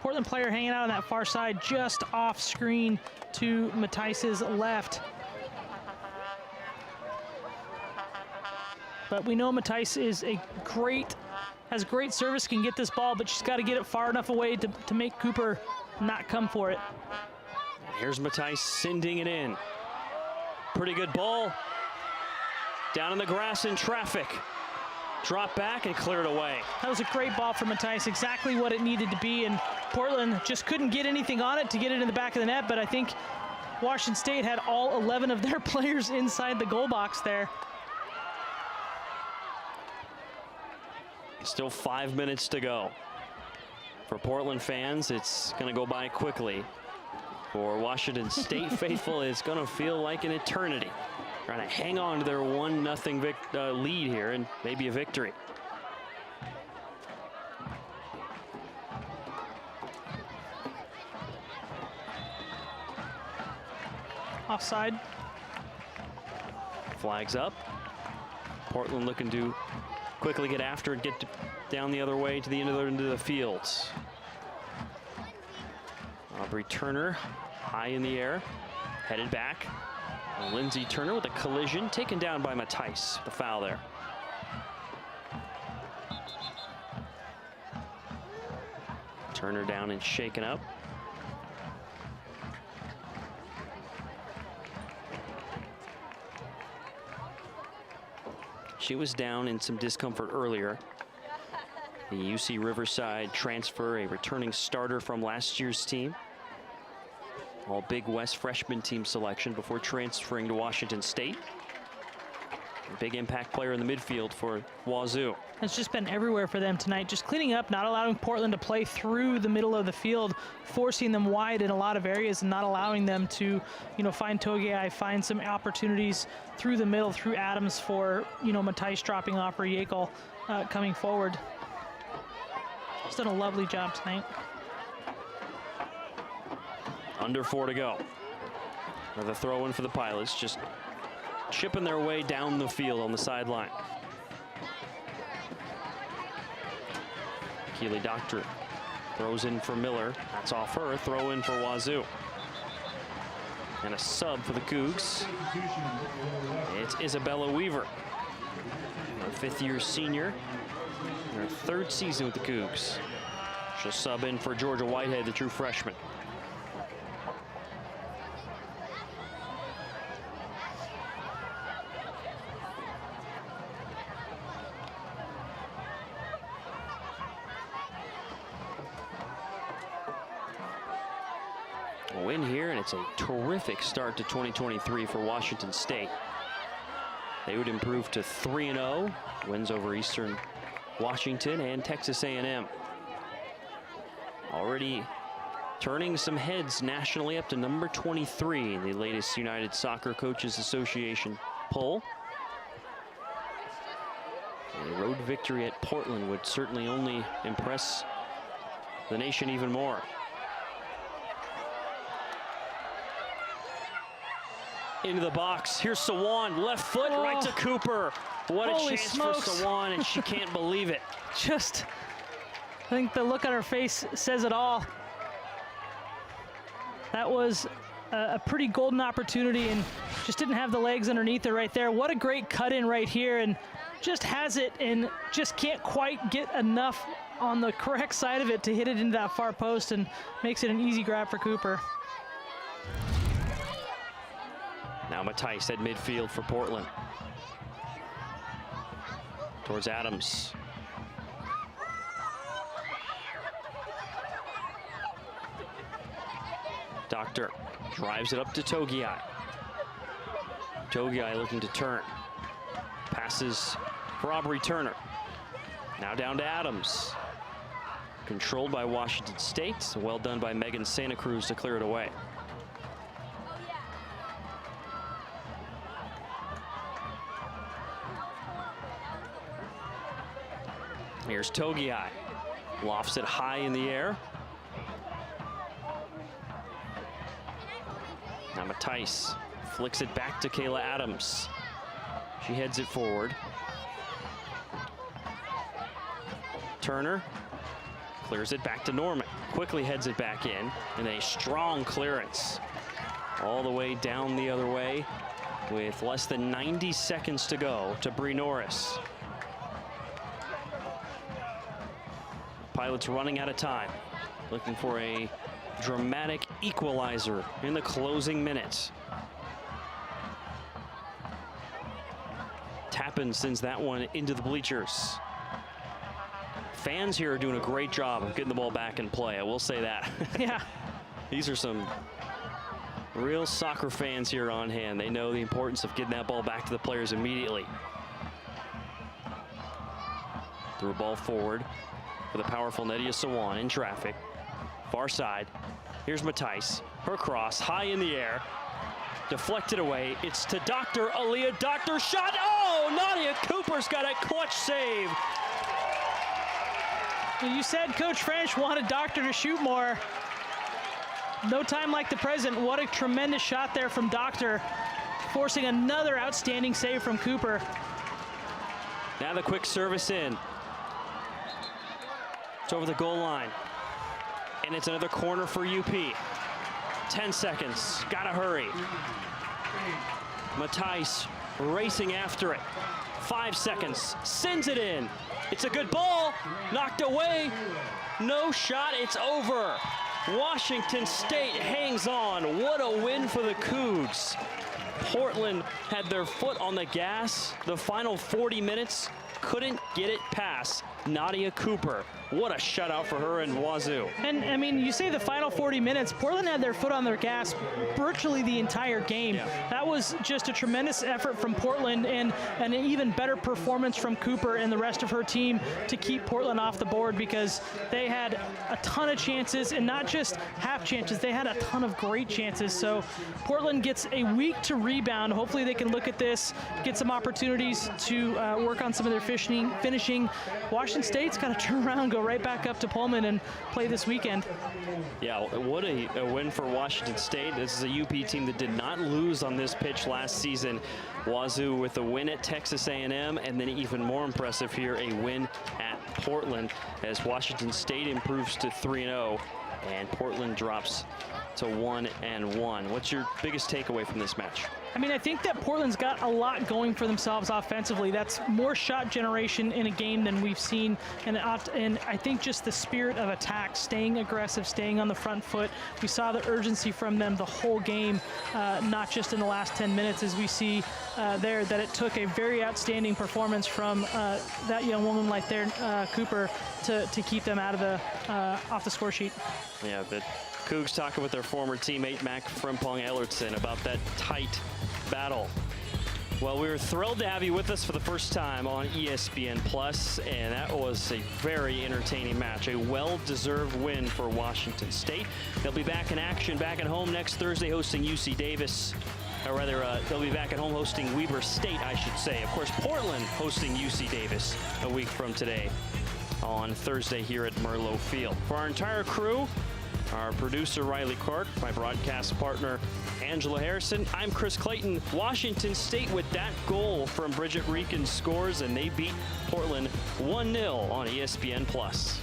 Portland player hanging out on that far side, just off screen to Matthijs' left. But we know Matthijs is has great service, can get this ball, but she's got to get it far enough away to make Cooper not come for it. Here's Matthijs sending it in. Pretty good ball. Down in the grass in traffic. Drop back and cleared away. That was a great ball from Matthijs, exactly what it needed to be, and Portland just couldn't get anything on it to get it in the back of the net, but I think Washington State had all 11 of their players inside the goal box there. Still 5 minutes to go. For Portland fans, it's going to go by quickly. For Washington State faithful, it's going to feel like an eternity. Trying to hang on to their 1-0 lead here and maybe a victory. Offside. Flags up. Portland looking to quickly get after it, get down the other way to the end of the fields. Aubrey Turner high in the air, headed back. Lindsey Turner with a collision, taken down by Matthijs. The foul there. Turner down and shaken up. She was down in some discomfort earlier. The UC Riverside transfer, a returning starter from last year's team. All Big West freshman team selection before transferring to Washington State. A big impact player in the midfield for Wazoo. It's just been everywhere for them tonight, just cleaning up, not allowing Portland to play through the middle of the field, forcing them wide in a lot of areas and not allowing them to, find Togiai, find some opportunities through the middle, through Adams for, Matthijs dropping off or Yekel coming forward. He's done a lovely job tonight. Under 4 to go. Another throw in for the Pilots, just chipping their way down the field on the sideline. Keely Doctor throws in for Miller. That's off her. Throw in for Wazoo. And a sub for the Cougs. It's Isabella Weaver, a fifth-year senior. Her third season with the Cougs. She'll sub in for Georgia Whitehead, the true freshman. A win here, and it's a terrific start to 2023 for Washington State. They would improve to 3-0, wins over Eastern Washington and Texas A&M. Already turning some heads nationally, up to number 23 in the latest United Soccer Coaches Association poll. A road victory at Portland would certainly only impress the nation even more. Into the box. Here's Sawan, left foot, right to Cooper. What a chance smokes. for Sawan, and she can't believe it. I think the look on her face says it all. That was a pretty golden opportunity and just didn't have the legs underneath her right there. What a great cut in right here, and just has it and just can't quite get enough on the correct side of it to hit it into that far post, and makes it an easy grab for Cooper. Now Matthijs at midfield for Portland. Towards Adams. Doctor drives it up to Togiai. Togiai looking to turn. Passes for Aubrey Turner. Now down to Adams. Controlled by Washington State. Well done by Megan Santa Cruz to clear it away. Here's Togiai. Lofts it high in the air. Now Matthijs flicks it back to Kayla Adams. She heads it forward. Turner clears it back to Norman. Quickly heads it back in. And a strong clearance. All the way down the other way with less than 90 seconds to go to Bree Norris. Pilots running out of time, looking for a dramatic equalizer in the closing minutes. Tappan sends that one into the bleachers. Fans here are doing a great job of getting the ball back in play. I will say that. Yeah. These are some real soccer fans here on hand. They know the importance of getting that ball back to the players immediately. Threw a ball forward for the powerful Nadia Sawan in traffic. Far side. Here's Matthijs. Her cross high in the air. Deflected away. It's to Dr. Aaliyah. Doctor shot. Oh, Nadia Cooper's got a clutch save. You said Coach French wanted Doctor to shoot more. No time like the present. What a tremendous shot there from Doctor, forcing another outstanding save from Cooper. Now the quick service in. It's over the goal line. And it's another corner for UP. 10 seconds. Gotta hurry. Matthijs racing after it. 5 seconds. Sends it in. It's a good ball. Knocked away. No shot. It's over. Washington State hangs on. What a win for the Cougs. Portland had their foot on the gas. The final 40 minutes couldn't get it past Nadia Cooper. What a shutout for her and Wazoo. And I mean, you say the final 40 minutes, Portland had their foot on their gas virtually the entire game. Yeah. That was just a tremendous effort from Portland and an even better performance from Cooper and the rest of her team to keep Portland off the board, because they had a ton of chances, and not just half chances, they had a ton of great chances. So Portland gets a week to rebound. Hopefully they can look at this, get some opportunities to work on some of their finishing. Washington State's got to turn around, go right back up to Pullman and play this weekend. Yeah, what a win for Washington State. This is a UP team that did not lose on this pitch last season. Wazoo with a win at Texas A&M, and then even more impressive here, a win at Portland as Washington State improves to 3-0 and Portland drops to 1-1. What's your biggest takeaway from this match? I mean, I think that Portland's got a lot going for themselves offensively. That's more shot generation in a game than we've seen. And I think just the spirit of attack, staying aggressive, staying on the front foot. We saw the urgency from them the whole game, not just in the last 10 minutes, as we see there, that it took a very outstanding performance from that young woman right there, Cooper, to keep them out of the off the score sheet. Yeah, the Cougs talking with their former teammate Mac Frimpong Ellertson about that tight battle. Well, we were thrilled to have you with us for the first time on ESPN Plus, and that was a very entertaining match. A well-deserved win for Washington State. They'll be back in action, back at home next Thursday, hosting UC Davis. Or rather, they'll be back at home hosting Weber State, I should say. Of course, Portland hosting UC Davis a week from today on Thursday here at Merlo Field. For our entire crew, our producer, Riley Clark, my broadcast partner, Angela Harrison, I'm Chris Clayton. Washington State with that goal from Bridget Reekin scores, and they beat Portland 1-0 on ESPN Plus.